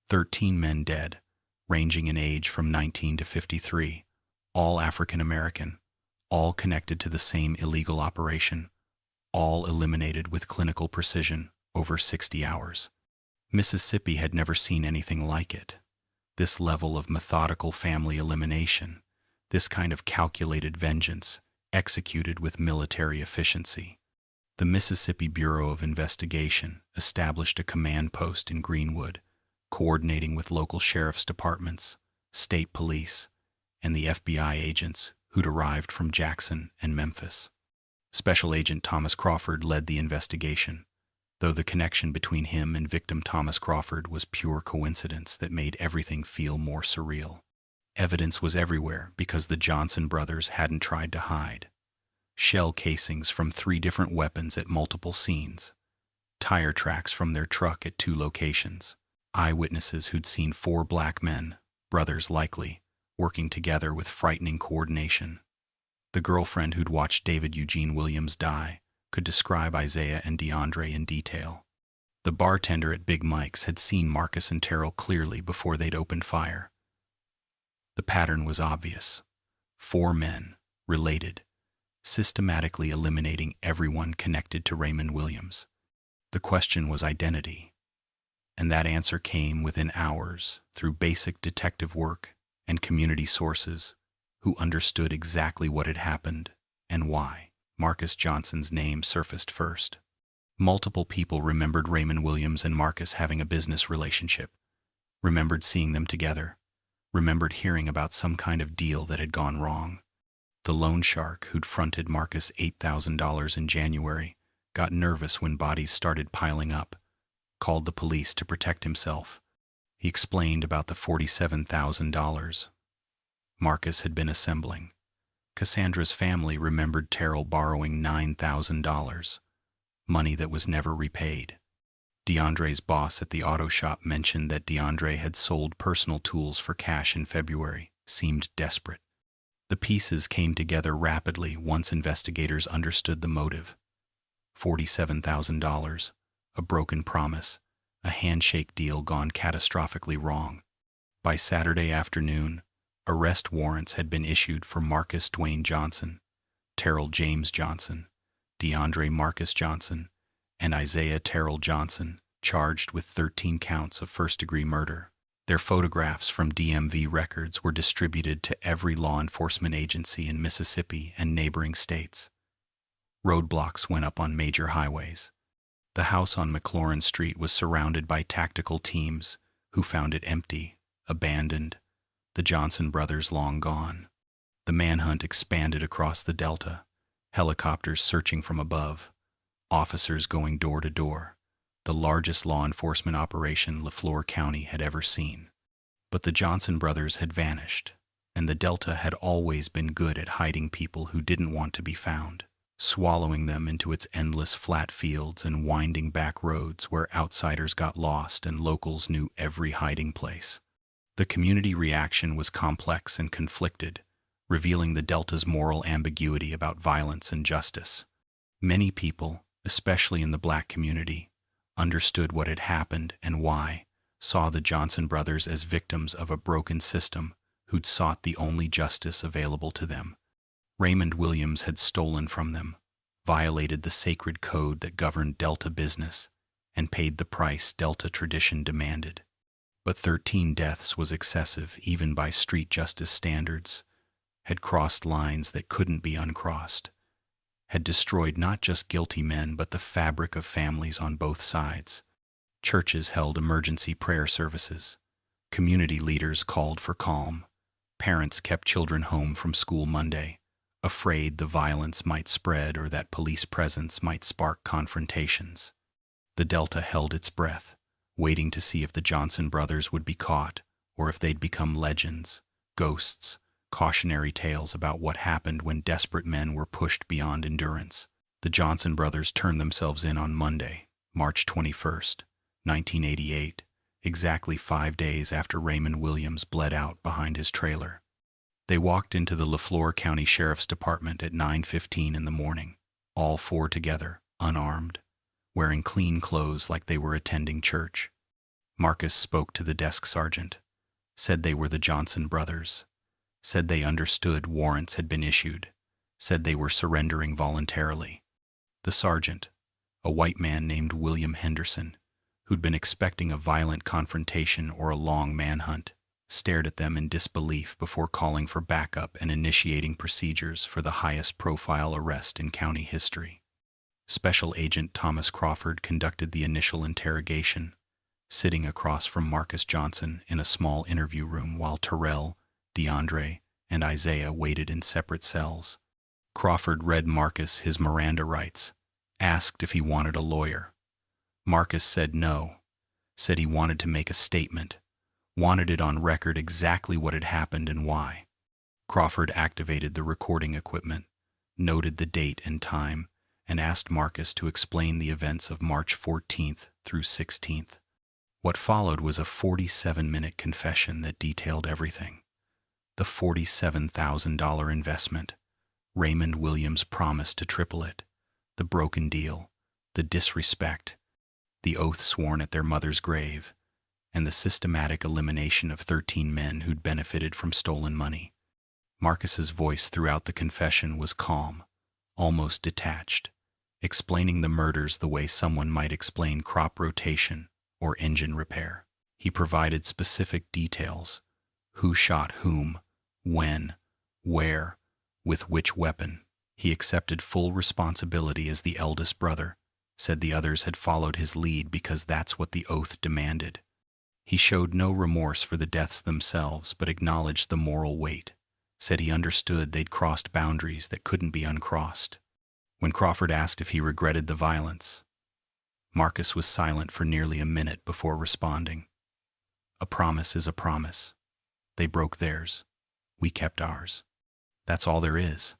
13 men dead, ranging in age from 19 to 53, all African American, all connected to the same illegal operation, all eliminated with clinical precision over 60 hours. Mississippi had never seen anything like it. This level of methodical family elimination, this kind of calculated vengeance, executed with military efficiency. The Mississippi Bureau of Investigation established a command post in Greenwood, coordinating with local sheriff's departments, state police, and the FBI agents who'd arrived from Jackson and Memphis. Special Agent Thomas Crawford led the investigation, though the connection between him and victim Thomas Crawford was pure coincidence that made everything feel more surreal. Evidence was everywhere because the Johnson brothers hadn't tried to hide. Shell casings from 3 different weapons at multiple scenes, tire tracks from their truck at 2 locations, eyewitnesses who'd seen 4 black men, brothers likely, working together with frightening coordination. The girlfriend who'd watched David Eugene Williams die could describe Isaiah and DeAndre in detail. The bartender at Big Mike's had seen Marcus and Terrell clearly before they'd opened fire. The pattern was obvious. 4 men, related, systematically eliminating everyone connected to Raymond Williams. The question was identity, and that answer came within hours through basic detective work and community sources who understood exactly what had happened and why. Marcus Johnson's name surfaced first. Multiple people remembered Raymond Williams and Marcus having a business relationship, remembered seeing them together, remembered hearing about some kind of deal that had gone wrong. The loan shark who'd fronted Marcus $8,000 in January got nervous when bodies started piling up, called the police to protect himself. He explained about the $47,000 Marcus had been assembling. Cassandra's family remembered Terrell borrowing $9,000, money that was never repaid. DeAndre's boss at the auto shop mentioned that DeAndre had sold personal tools for cash in February, seemed desperate. The pieces came together rapidly once investigators understood the motive. $47,000, a broken promise, a handshake deal gone catastrophically wrong. By Saturday afternoon, arrest warrants had been issued for Marcus Dwayne Johnson, Terrell James Johnson, DeAndre Marcus Johnson, and Isaiah Terrell Johnson, charged with 13 counts of first-degree murder. Their photographs from DMV records were distributed to every law enforcement agency in Mississippi and neighboring states. Roadblocks went up on major highways. The house on McLaurin Street was surrounded by tactical teams who found it empty, abandoned, the Johnson brothers long gone. The manhunt expanded across the Delta, helicopters searching from above, officers going door to door, the largest law enforcement operation Pike County had ever seen. But the Johnson brothers had vanished, and the Delta had always been good at hiding people who didn't want to be found, swallowing them into its endless flat fields and winding back roads where outsiders got lost and locals knew every hiding place. The community reaction was complex and conflicted, revealing the Delta's moral ambiguity about violence and justice. Many people, especially in the black community, understood what had happened and why, saw the Johnson brothers as victims of a broken system who'd sought the only justice available to them. Raymond Williams had stolen from them, violated the sacred code that governed Delta business, and paid the price Delta tradition demanded. But 13 deaths was excessive even by street justice standards, had crossed lines that couldn't be uncrossed, had destroyed not just guilty men but the fabric of families on both sides. Churches held emergency prayer services. Community leaders called for calm. Parents kept children home from school Monday, afraid the violence might spread or that police presence might spark confrontations. The Delta held its breath, waiting to see if the Johnson brothers would be caught or if they'd become legends, ghosts, cautionary tales about what happened when desperate men were pushed beyond endurance. The Johnson brothers turned themselves in on Monday, March 21st, 1988, exactly 5 days after Raymond Williams bled out behind his trailer. They walked into the Lafleur County Sheriff's Department at 9:15 in the morning, all four together, unarmed, wearing clean clothes like they were attending church. Marcus spoke to the desk sergeant, said they were the Johnson brothers, said they understood warrants had been issued, said they were surrendering voluntarily. The sergeant, a white man named William Henderson, who'd been expecting a violent confrontation or a long manhunt, stared at them in disbelief before calling for backup and initiating procedures for the highest-profile arrest in county history. Special Agent Thomas Crawford conducted the initial interrogation, sitting across from Marcus Johnson in a small interview room while Terrell, DeAndre, and Isaiah waited in separate cells. Crawford read Marcus his Miranda rights, asked if he wanted a lawyer. Marcus said no, said he wanted to make a statement, wanted it on record exactly what had happened and why. Crawford activated the recording equipment, noted the date and time, and asked Marcus to explain the events of March 14th through 16th. What followed was a 47-minute confession that detailed everything. The $47,000 investment, Raymond Williams' promise to triple it, the broken deal, the disrespect, the oath sworn at their mother's grave, and the systematic elimination of 13 men who'd benefited from stolen money. Marcus's voice throughout the confession was calm, almost detached, explaining the murders the way someone might explain crop rotation or engine repair. He provided specific details: who shot whom, when, where, with which weapon. He accepted full responsibility as the eldest brother, said the others had followed his lead because that's what the oath demanded. He showed no remorse for the deaths themselves but acknowledged the moral weight, said he understood they'd crossed boundaries that couldn't be uncrossed. When Crawford asked if he regretted the violence, Marcus was silent for nearly a minute before responding. A promise is a promise. They broke theirs. We kept ours. That's all there is.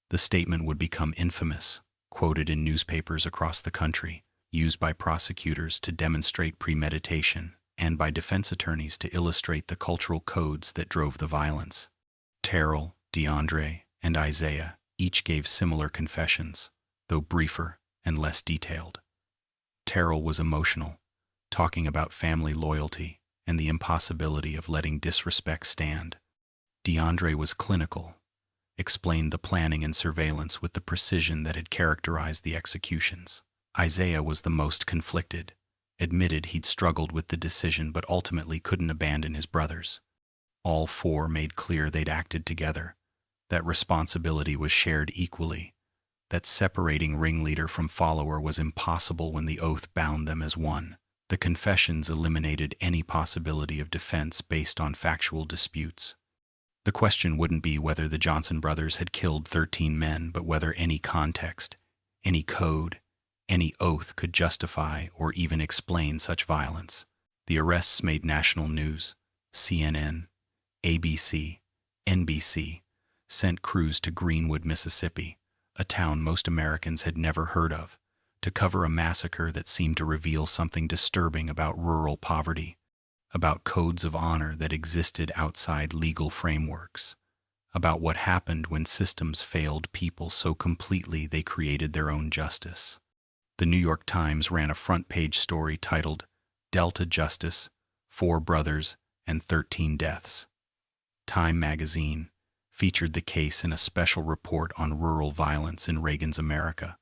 The statement would become infamous, quoted in newspapers across the country, used by prosecutors to demonstrate premeditation, and by defense attorneys to illustrate the cultural codes that drove the violence. Terrell, DeAndre, and Isaiah each gave similar confessions, though briefer and less detailed. Terrell was emotional, talking about family loyalty and the impossibility of letting disrespect stand. DeAndre was clinical, explained the planning and surveillance with the precision that had characterized the executions. Isaiah was the most conflicted, admitted he'd struggled with the decision but ultimately couldn't abandon his brothers. All four made clear they'd acted together, that responsibility was shared equally, that separating ringleader from follower was impossible when the oath bound them as one. The confessions eliminated any possibility of defense based on factual disputes. The question wouldn't be whether the Johnson brothers had killed 13 men, but whether any context, any code, any oath could justify or even explain such violence. The arrests made national news. CNN, ABC, NBC sent crews to Greenwood, Mississippi, a town most Americans had never heard of, to cover a massacre that seemed to reveal something disturbing about rural poverty, about codes of honor that existed outside legal frameworks, about what happened when systems failed people so completely they created their own justice. The New York Times ran a front-page story titled, "Delta Justice, 4 Brothers and 13 Deaths." Time magazine featured the case in a special report on rural violence in Reagan's America.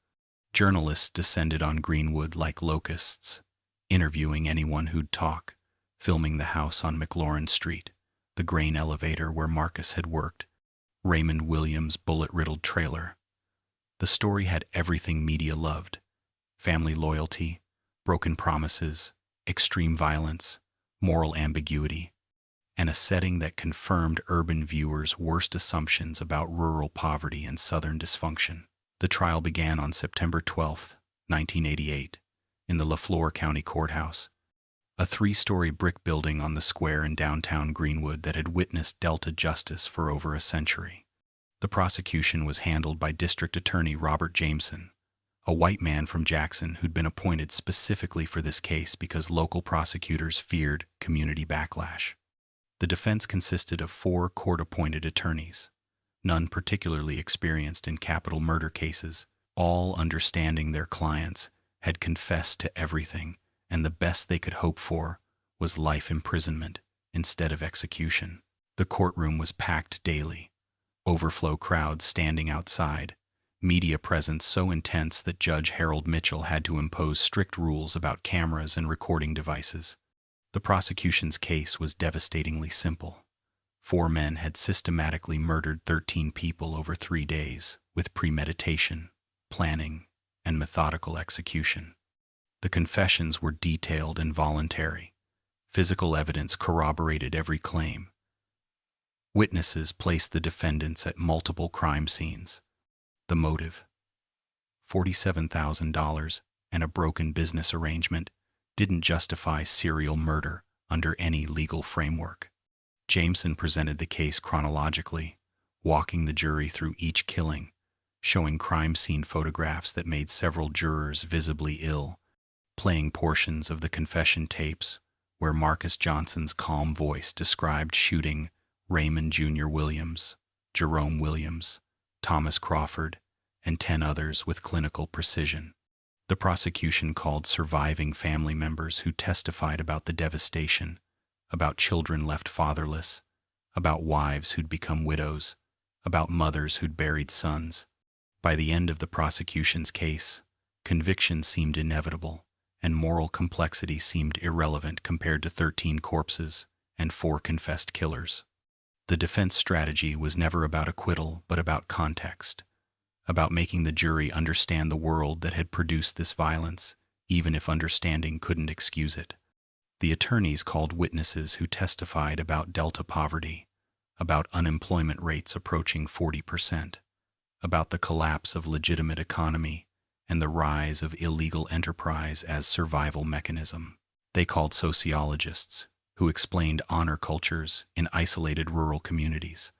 Journalists descended on Greenwood like locusts, interviewing anyone who'd talk, filming the house on McLaurin Street, the grain elevator where Marcus had worked, Raymond Williams' bullet-riddled trailer. The story had everything media loved: family loyalty, broken promises, extreme violence, moral ambiguity, and a setting that confirmed urban viewers' worst assumptions about rural poverty and Southern dysfunction. The trial began on September 12, 1988, in the Lafleur County Courthouse, a 3-story brick building on the square in downtown Greenwood that had witnessed Delta justice for over a century. The prosecution was handled by District Attorney Robert Jameson, a white man from Jackson who'd been appointed specifically for this case because local prosecutors feared community backlash. The defense consisted of 4 court-appointed attorneys, none particularly experienced in capital murder cases, all understanding their clients, had confessed to everything, and the best they could hope for was life imprisonment instead of execution. The courtroom was packed daily, overflow crowds standing outside, media presence so intense that Judge Harold Mitchell had to impose strict rules about cameras and recording devices. The prosecution's case was devastatingly simple. 4 men had systematically murdered 13 people over 3 days, with premeditation, planning, and methodical execution. The confessions were detailed and voluntary. Physical evidence corroborated every claim. Witnesses placed the defendants at multiple crime scenes. The motive, $47,000 and a broken business arrangement, didn't justify serial murder under any legal framework. Jameson presented the case chronologically, walking the jury through each killing, showing crime scene photographs that made several jurors visibly ill, playing portions of the confession tapes where Marcus Johnson's calm voice described shooting Raymond Jr. Williams, Jerome Williams, Thomas Crawford, and 10 others with clinical precision. The prosecution called surviving family members who testified about the devastation, about children left fatherless, about wives who'd become widows, about mothers who'd buried sons. By the end of the prosecution's case, conviction seemed inevitable, and moral complexity seemed irrelevant compared to 13 corpses and 4 confessed killers. The defense strategy was never about acquittal, but about context, about making the jury understand the world that had produced this violence, even if understanding couldn't excuse it. The attorneys called witnesses who testified about Delta poverty, about unemployment rates approaching 40%, about the collapse of legitimate economy and the rise of illegal enterprise as survival mechanism. They called sociologists, who explained honor cultures in isolated rural communities,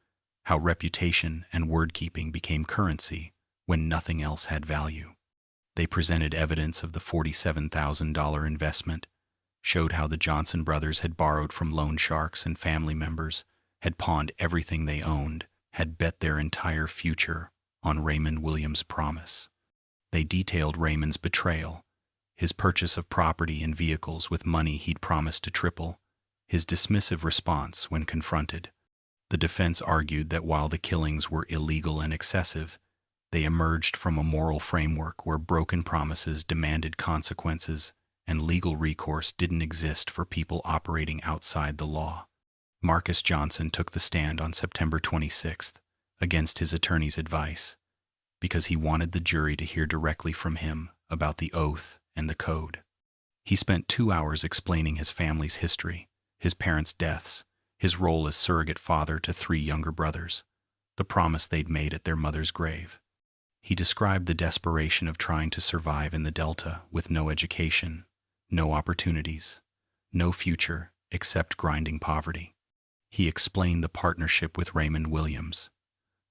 how reputation and word-keeping became currency when nothing else had value. They presented evidence of the $47,000 investment, showed how the Johnson brothers had borrowed from loan sharks and family members, had pawned everything they owned, had bet their entire future on Raymond Williams' promise. They detailed Raymond's betrayal, his purchase of property and vehicles with money he'd promised to triple, his dismissive response when confronted. The defense argued that while the killings were illegal and excessive, they emerged from a moral framework where broken promises demanded consequences and legal recourse didn't exist for people operating outside the law. Marcus Johnson took the stand on September 26th, against his attorney's advice, because he wanted the jury to hear directly from him about the oath and the code. He spent 2 hours explaining his family's history, his parents' deaths, his role as surrogate father to 3 younger brothers, the promise they'd made at their mother's grave. He described the desperation of trying to survive in the Delta with no education, no opportunities, no future except grinding poverty. He explained the partnership with Raymond Williams,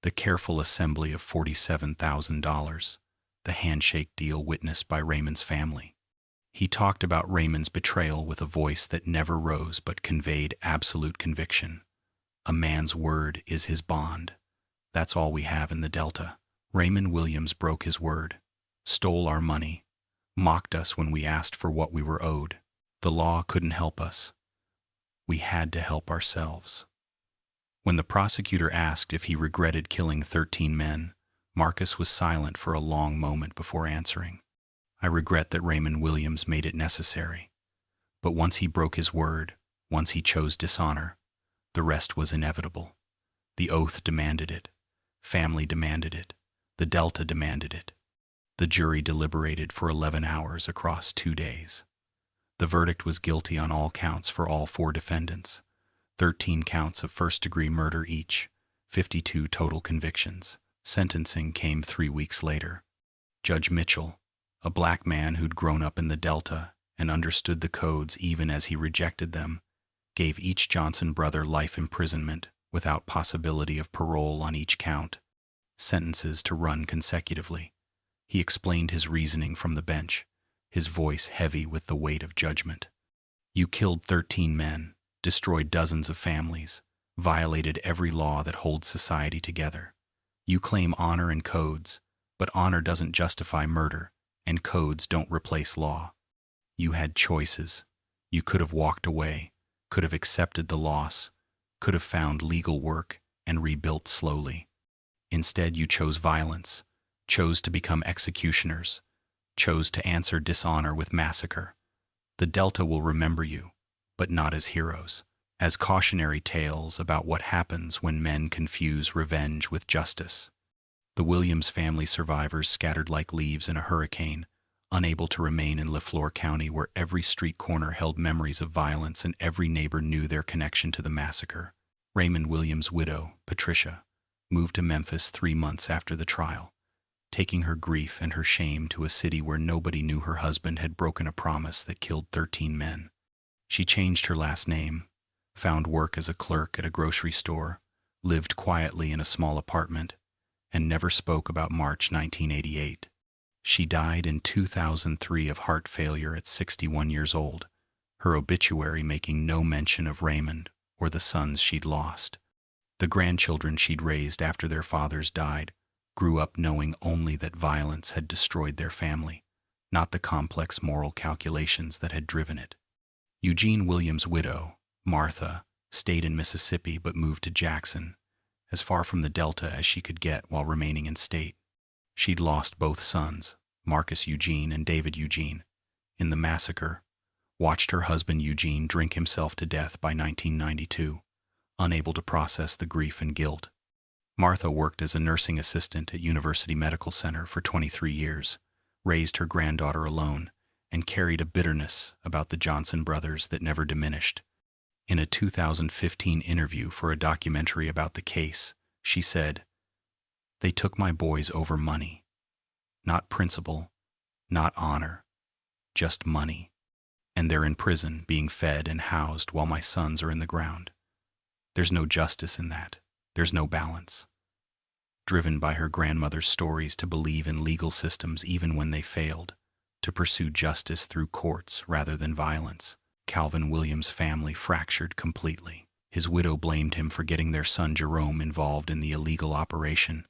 the careful assembly of $47,000, the handshake deal witnessed by Raymond's family. He talked about Raymond's betrayal with a voice that never rose but conveyed absolute conviction. A man's word is his bond. That's all we have in the Delta. Raymond Williams broke his word, stole our money, mocked us when we asked for what we were owed. The law couldn't help us. We had to help ourselves. When the prosecutor asked if he regretted killing 13 men, Marcus was silent for a long moment before answering. I regret that Raymond Williams made it necessary. But once he broke his word, once he chose dishonor, the rest was inevitable. The oath demanded it. Family demanded it. The Delta demanded it. The jury deliberated for 11 hours across 2 days. The verdict was guilty on all counts for all 4 defendants, 13 counts of first-degree murder each, 52 total convictions. Sentencing came 3 weeks later. Judge Mitchell, a black man who'd grown up in the Delta and understood the codes even as he rejected them, gave each Johnson brother life imprisonment without possibility of parole on each count, sentences to run consecutively. He explained his reasoning from the bench, his voice heavy with the weight of judgment. You killed 13 men, destroyed dozens of families, violated every law that holds society together. You claim honor and codes, but honor doesn't justify murder, and codes don't replace law. You had choices. You could have walked away, could have accepted the loss, could have found legal work and rebuilt slowly. Instead, you chose violence, chose to become executioners, chose to answer dishonor with massacre. The Delta will remember you, but not as heroes, as cautionary tales about what happens when men confuse revenge with justice. The Williams family survivors scattered like leaves in a hurricane, unable to remain in Lafleur County where every street corner held memories of violence and every neighbor knew their connection to the massacre. Raymond Williams' widow, Patricia, moved to Memphis 3 months after the trial, taking her grief and her shame to a city where nobody knew her husband had broken a promise that killed 13 men. She changed her last name, found work as a clerk at a grocery store, lived quietly in a small apartment, and never spoke about March 1988. She died in 2003 of heart failure at 61 years old, her obituary making no mention of Raymond or the sons she'd lost. The grandchildren she'd raised after their fathers died grew up knowing only that violence had destroyed their family, not the complex moral calculations that had driven it. Eugene Williams' widow, Martha, stayed in Mississippi but moved to Jackson, as far from the Delta as she could get while remaining in state. She'd lost both sons, Marcus Eugene and David Eugene, in the massacre, watched her husband Eugene drink himself to death by 1992, unable to process the grief and guilt. Martha worked as a nursing assistant at University Medical Center for 23 years, raised her granddaughter alone, and carried a bitterness about the Johnson brothers that never diminished. In a 2015 interview for a documentary about the case, she said, "They took my boys over money. Not principle, not honor, just money. And they're in prison being fed and housed while my sons are in the ground. There's no justice in that. There's no balance." Driven by her grandmother's stories to believe in legal systems even when they failed, to pursue justice through courts rather than violence, Calvin Williams' family fractured completely. His widow blamed him for getting their son Jerome involved in the illegal operation,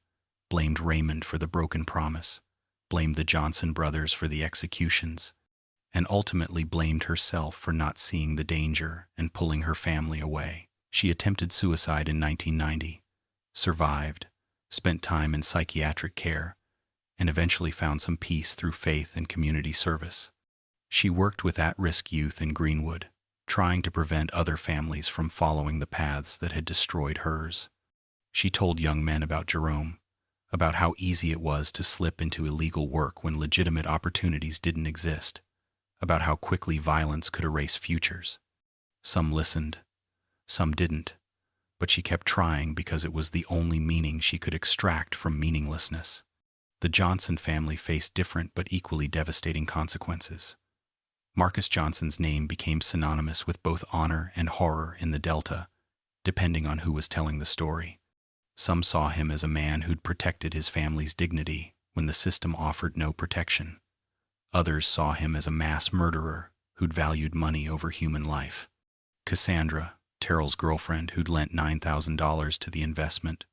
blamed Raymond for the broken promise, blamed the Johnson brothers for the executions, and ultimately blamed herself for not seeing the danger and pulling her family away. She attempted suicide in 1990, survived, spent time in psychiatric care, and eventually found some peace through faith and community service. She worked with at-risk youth in Greenwood, trying to prevent other families from following the paths that had destroyed hers. She told young men about Jerome, about how easy it was to slip into illegal work when legitimate opportunities didn't exist, about how quickly violence could erase futures. Some listened, some didn't, but she kept trying because it was the only meaning she could extract from meaninglessness. The Johnson family faced different but equally devastating consequences. Marcus Johnson's name became synonymous with both honor and horror in the Delta, depending on who was telling the story. Some saw him as a man who'd protected his family's dignity when the system offered no protection. Others saw him as a mass murderer who'd valued money over human life. Cassandra, Terrell's girlfriend who'd lent $9,000 to the investment,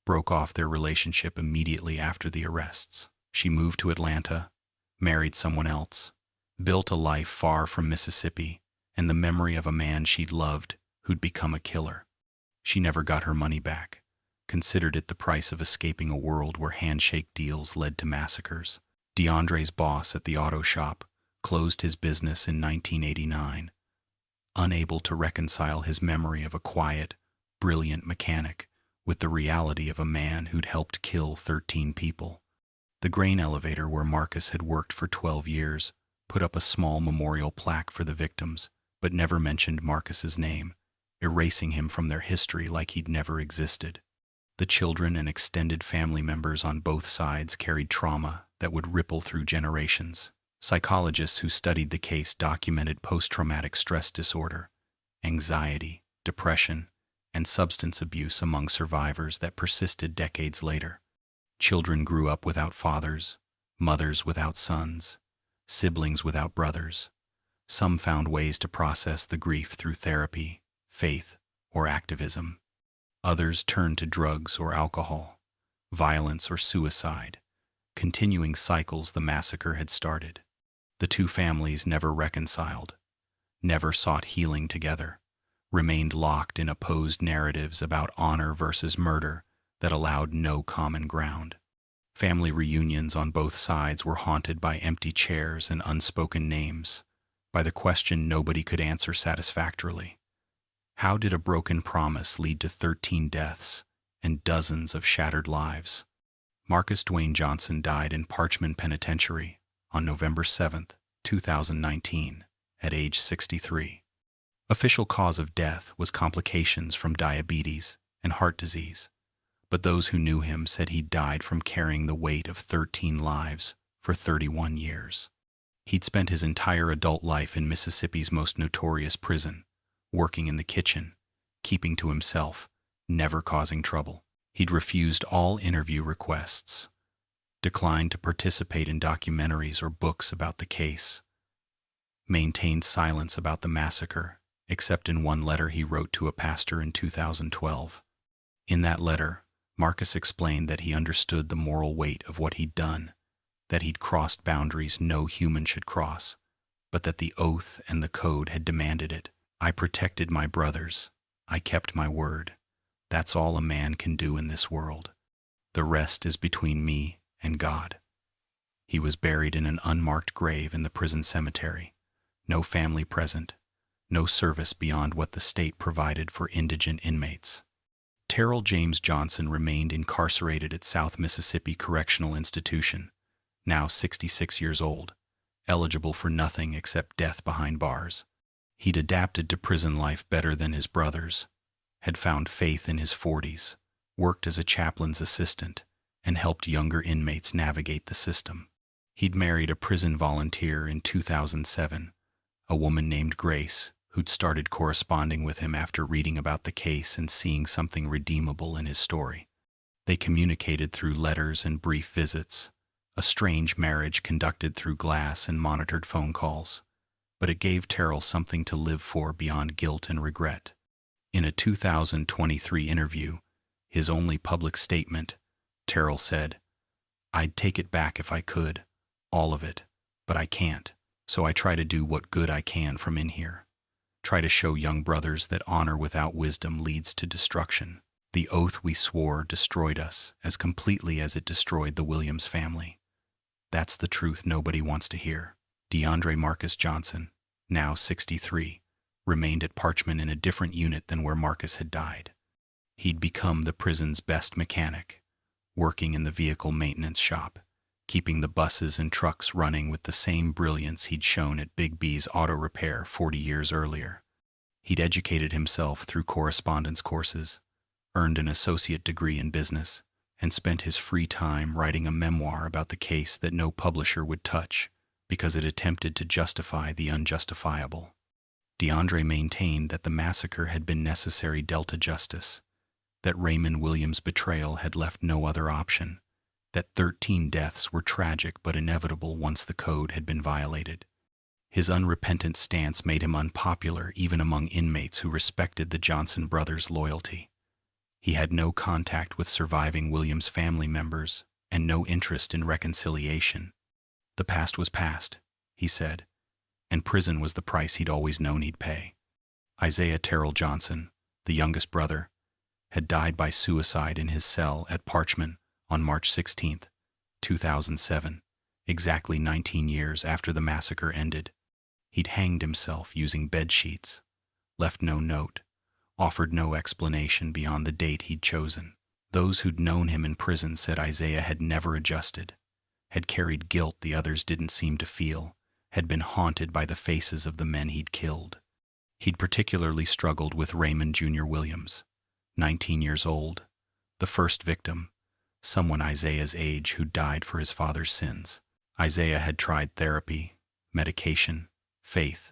broke off their relationship immediately after the arrests. She moved to Atlanta, married someone else, built a life far from Mississippi and the memory of a man she'd loved who'd become a killer. She never got her money back, considered it the price of escaping a world where handshake deals led to massacres. DeAndre's boss at the auto shop closed his business in 1989, unable to reconcile his memory of a quiet, brilliant mechanic with the reality of a man who'd helped kill 13 people. The grain elevator where Marcus had worked for 12 years put up a small memorial plaque for the victims, but never mentioned Marcus's name, erasing him from their history like he'd never existed. The children and extended family members on both sides carried trauma that would ripple through generations. Psychologists who studied the case documented post-traumatic stress disorder, anxiety, depression, and substance abuse among survivors that persisted decades later. Children grew up without fathers, mothers without sons, siblings without brothers. Some found ways to process the grief through therapy, faith, or activism. Others turned to drugs or alcohol, violence or suicide, continuing cycles the massacre had started. The two families never reconciled, never sought healing together, remained locked in opposed narratives about honor versus murder that allowed no common ground. Family reunions on both sides were haunted by empty chairs and unspoken names, by the question nobody could answer satisfactorily. How did a broken promise lead to 13 deaths and dozens of shattered lives? Marcus Dwayne Johnson died in Parchman Penitentiary on November 7, 2019, at age 63. Official cause of death was complications from diabetes and heart disease, but those who knew him said he died from carrying the weight of 13 lives for 31 years. He'd spent his entire adult life in Mississippi's most notorious prison, working in the kitchen, keeping to himself, never causing trouble. He'd refused all interview requests, declined to participate in documentaries or books about the case, maintained silence about the massacre, except in one letter he wrote to a pastor in 2012. In that letter, Marcus explained that he understood the moral weight of what he'd done, that he'd crossed boundaries no human should cross, but that the oath and the code had demanded it. I protected my brothers. I kept my word. That's all a man can do in this world. The rest is between me and God. He was buried in an unmarked grave in the prison cemetery. No family present. No service beyond what the state provided for indigent inmates. Terrell James Johnson remained incarcerated at South Mississippi Correctional Institution, now 66 years old, eligible for nothing except death behind bars. He'd adapted to prison life better than his brothers, had found faith in his 40s, worked as a chaplain's assistant, and helped younger inmates navigate the system. He'd married a prison volunteer in 2007, a woman named Grace, who'd started corresponding with him after reading about the case and seeing something redeemable in his story. They communicated through letters and brief visits, a strange marriage conducted through glass and monitored phone calls, but it gave Terrell something to live for beyond guilt and regret. In a 2023 interview, his only public statement, Terrell said, "I'd take it back if I could, all of it, but I can't, so I try to do what good I can from in here. Try to show young brothers that honor without wisdom leads to destruction. The oath we swore destroyed us as completely as it destroyed the Williams family. That's the truth nobody wants to hear." DeAndre Marcus Johnson, now 63, remained at Parchman in a different unit than where Marcus had died. He'd become the prison's best mechanic, working in the vehicle maintenance shop, keeping the buses and trucks running with the same brilliance he'd shown at Big B's auto repair 40 years earlier. He'd educated himself through correspondence courses, earned an associate degree in business, and spent his free time writing a memoir about the case that no publisher would touch because it attempted to justify the unjustifiable. DeAndre maintained that the massacre had been necessary Delta justice, that Raymond Williams' betrayal had left no other option, that 13 deaths were tragic but inevitable once the code had been violated. His unrepentant stance made him unpopular even among inmates who respected the Johnson brothers' loyalty. He had no contact with surviving Williams' family members and no interest in reconciliation. The past was past, he said, and prison was the price he'd always known he'd pay. Isaiah Terrell Johnson, the youngest brother, had died by suicide in his cell at Parchman on March 16, 2007, exactly 19 years after the massacre ended. He'd hanged himself using bed sheets, left no note, offered no explanation beyond the date he'd chosen. Those who'd known him in prison said Isaiah had never adjusted, had carried guilt the others didn't seem to feel, had been haunted by the faces of the men he'd killed. He'd particularly struggled with Raymond Jr. Williams, 19 years old, the first victim, someone Isaiah's age who died for his father's sins. Isaiah had tried therapy, medication, faith,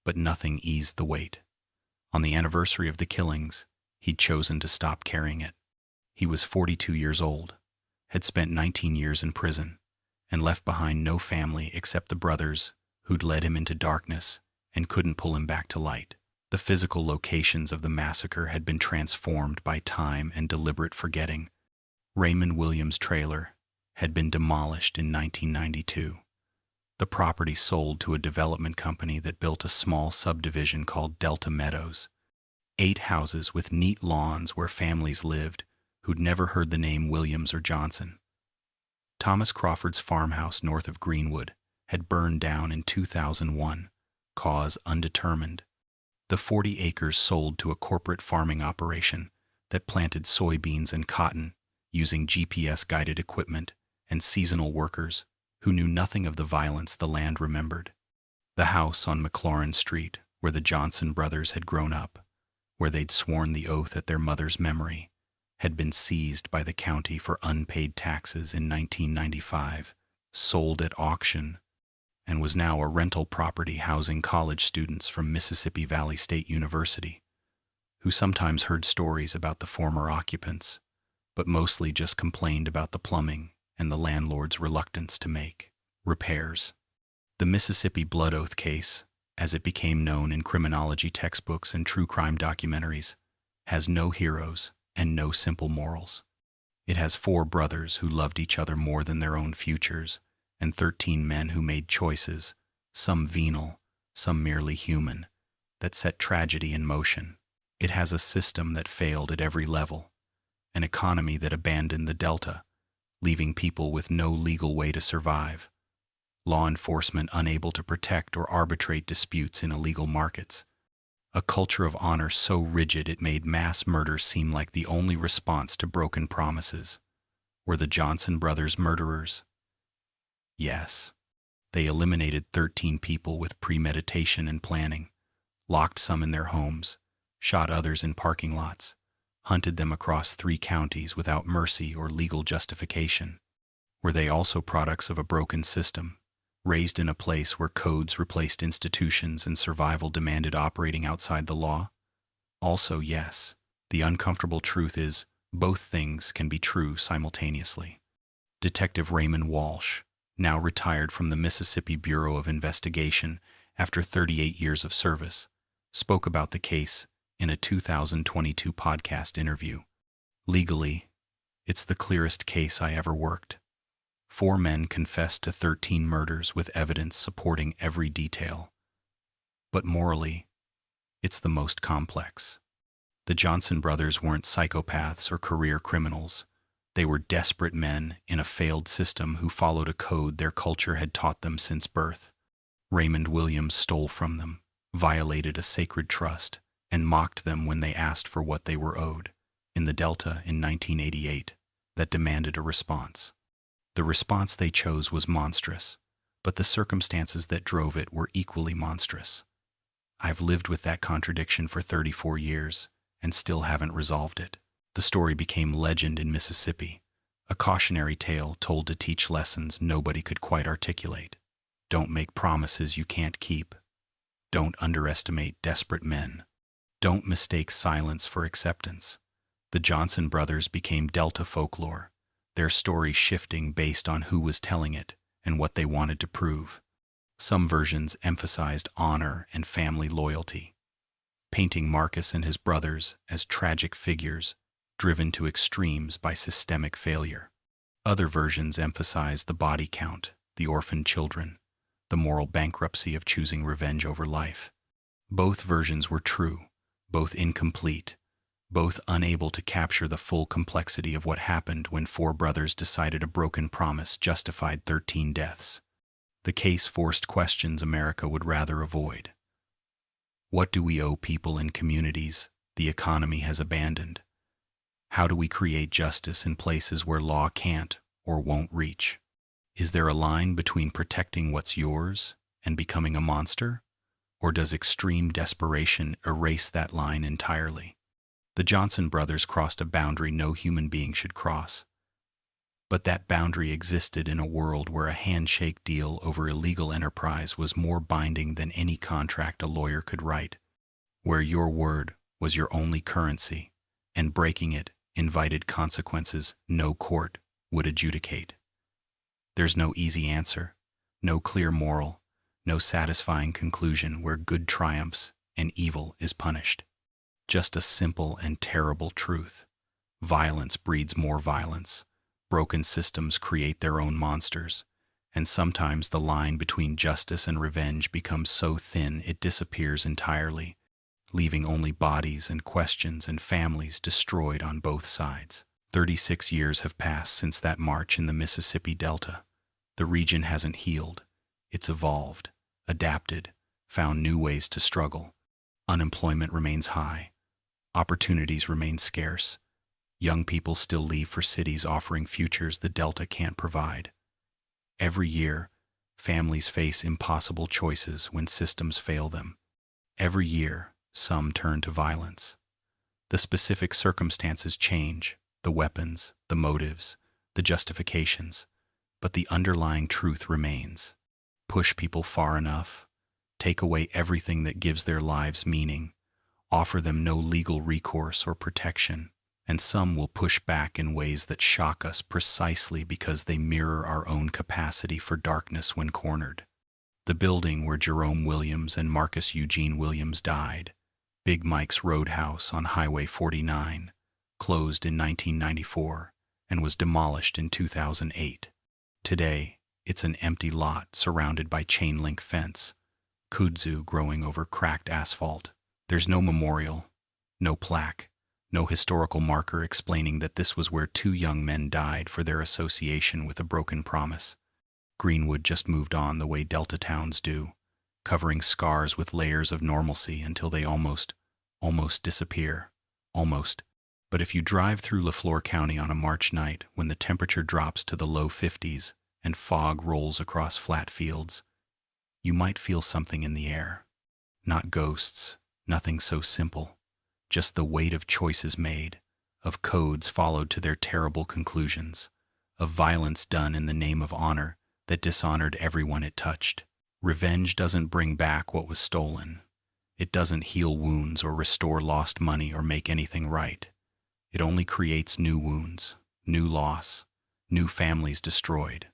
but nothing eased the weight. On the anniversary of the killings, he'd chosen to stop carrying it. He was 42 years old, had spent 19 years in prison, and left behind no family except the brothers who'd led him into darkness and couldn't pull him back to light. The physical locations of the massacre had been transformed by time and deliberate forgetting. Raymond Williams' trailer had been demolished in 1992. The property sold to a development company that built a small subdivision called Delta Meadows. 8 houses with neat lawns where families lived who'd never heard the name Williams or Johnson. Thomas Crawford's farmhouse north of Greenwood had burned down in 2001, cause undetermined. The 40 acres sold to a corporate farming operation that planted soybeans and cotton using GPS-guided equipment and seasonal workers who knew nothing of the violence the land remembered. The house on McLaurin Street, where the Johnson brothers had grown up, where they'd sworn the oath at their mother's memory, had been seized by the county for unpaid taxes in 1995, sold at auction, and was now a rental property housing college students from Mississippi Valley State University, who sometimes heard stories about the former occupants, but mostly just complained about the plumbing and the landlord's reluctance to make repairs. The Mississippi Blood Oath case, as it became known in criminology textbooks and true crime documentaries, has no heroes and no simple morals. It has 4 brothers who loved each other more than their own futures, and 13 men who made choices, some venal, some merely human, that set tragedy in motion. It has a system that failed at every level, an economy that abandoned the Delta, leaving people with no legal way to survive, law enforcement unable to protect or arbitrate disputes in illegal markets, a culture of honor so rigid it made mass murder seem like the only response to broken promises. Were the Johnson brothers murderers? Yes. They eliminated 13 people with premeditation and planning, locked some in their homes, shot others in parking lots, hunted them across 3 counties without mercy or legal justification. Were they also products of a broken system, raised in a place where codes replaced institutions and survival demanded operating outside the law? Also, yes. The uncomfortable truth is, both things can be true simultaneously. Detective Raymond Walsh, now retired from the Mississippi Bureau of Investigation after 38 years of service, spoke about the case in a 2022 podcast interview. Legally, it's the clearest case I ever worked. 4 men confessed to 13 murders with evidence supporting every detail. But morally, it's the most complex. The Johnson brothers weren't psychopaths or career criminals. They were desperate men in a failed system who followed a code their culture had taught them since birth. Raymond Williams stole from them, violated a sacred trust, and mocked them when they asked for what they were owed, in the Delta in 1988, that demanded a response. The response they chose was monstrous, but the circumstances that drove it were equally monstrous. I've lived with that contradiction for 34 years and still haven't resolved it. The story became legend in Mississippi, a cautionary tale told to teach lessons nobody could quite articulate. Don't make promises you can't keep. Don't underestimate desperate men. Don't mistake silence for acceptance. The Johnson brothers became Delta folklore, their story shifting based on who was telling it and what they wanted to prove. Some versions emphasized honor and family loyalty, painting Marcus and his brothers as tragic figures driven to extremes by systemic failure. Other versions emphasized the body count, the orphaned children, the moral bankruptcy of choosing revenge over life. Both versions were true, both incomplete, both unable to capture the full complexity of what happened when four brothers decided a broken promise justified 13 deaths. The case forced questions America would rather avoid. What do we owe people in communities the economy has abandoned? How do we create justice in places where law can't or won't reach? Is there a line between protecting what's yours and becoming a monster? Or does extreme desperation erase that line entirely? The Johnson brothers crossed a boundary no human being should cross. But that boundary existed in a world where a handshake deal over illegal enterprise was more binding than any contract a lawyer could write, where your word was your only currency, and breaking it invited consequences no court would adjudicate. There's no easy answer, no clear moral, no satisfying conclusion where good triumphs and evil is punished. Just a simple and terrible truth. Violence breeds more violence. Broken systems create their own monsters, and sometimes the line between justice and revenge becomes so thin it disappears entirely, leaving only bodies and questions and families destroyed on both sides. 36 years have passed since that march in the Mississippi Delta. The region hasn't healed. It's evolved, adapted, found new ways to struggle. Unemployment remains high. Opportunities remain scarce. Young people still leave for cities offering futures the Delta can't provide. Every year, families face impossible choices when systems fail them. Every year, some turn to violence. The specific circumstances change, the weapons, the motives, the justifications, but the underlying truth remains. Push people far enough, take away everything that gives their lives meaning, offer them no legal recourse or protection, and some will push back in ways that shock us precisely because they mirror our own capacity for darkness when cornered. The building where Jerome Williams and Marcus Eugene Williams died, Big Mike's Roadhouse on Highway 49, closed in 1994 and was demolished in 2008. Today, it's an empty lot surrounded by chain-link fence, kudzu growing over cracked asphalt. There's no memorial, no plaque, no historical marker explaining that this was where two young men died for their association with a broken promise. Greenwood just moved on the way Delta towns do, covering scars with layers of normalcy until they almost disappear. Almost. But if you drive through Lafleur County on a March night when the temperature drops to the low 50s and fog rolls across flat fields, you might feel something in the air. Not ghosts, nothing so simple. Just the weight of choices made, of codes followed to their terrible conclusions, of violence done in the name of honor that dishonored everyone it touched. Revenge doesn't bring back what was stolen. It doesn't heal wounds or restore lost money or make anything right. It only creates new wounds, new loss, new families destroyed.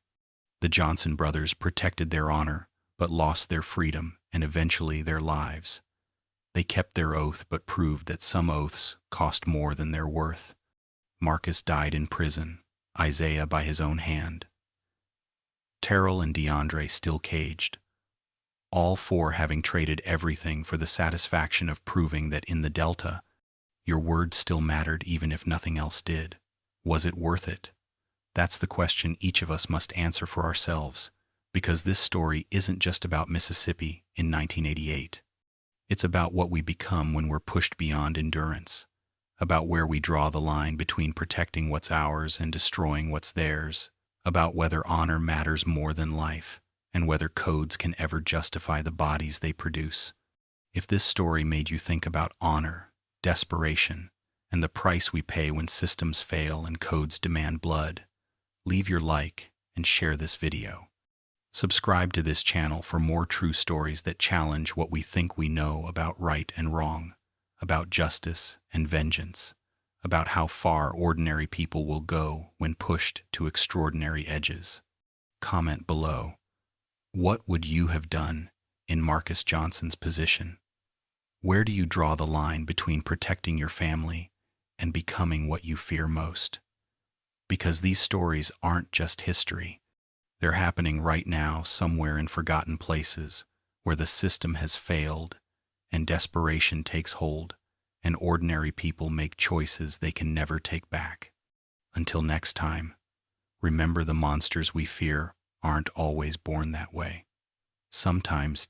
The Johnson brothers protected their honor, but lost their freedom and eventually their lives. They kept their oath but proved that some oaths cost more than their worth. Marcus died in prison, Isaiah by his own hand. Terrell and DeAndre still caged, all four having traded everything for the satisfaction of proving that in the Delta, your word still mattered even if nothing else did. Was it worth it? That's the question each of us must answer for ourselves, Because this story isn't just about Mississippi in 1988. It's about what we become when we're pushed beyond endurance, about where we draw the line between protecting what's ours and destroying what's theirs, about whether honor matters more than life, and whether codes can ever justify the bodies they produce. If this story made you think about honor, desperation, and the price we pay when systems fail and codes demand blood, leave your like and share this video. Subscribe to this channel for more true stories that challenge what we think we know about right and wrong, about justice and vengeance, about how far ordinary people will go when pushed to extraordinary edges. Comment below. What would you have done in Marcus Johnson's position? Where do you draw the line between protecting your family and becoming what you fear most? Because these stories aren't just history. They're happening right now somewhere in forgotten places where the system has failed and desperation takes hold and ordinary people make choices they can never take back. Until next time, remember the monsters we fear aren't always born that way. Sometimes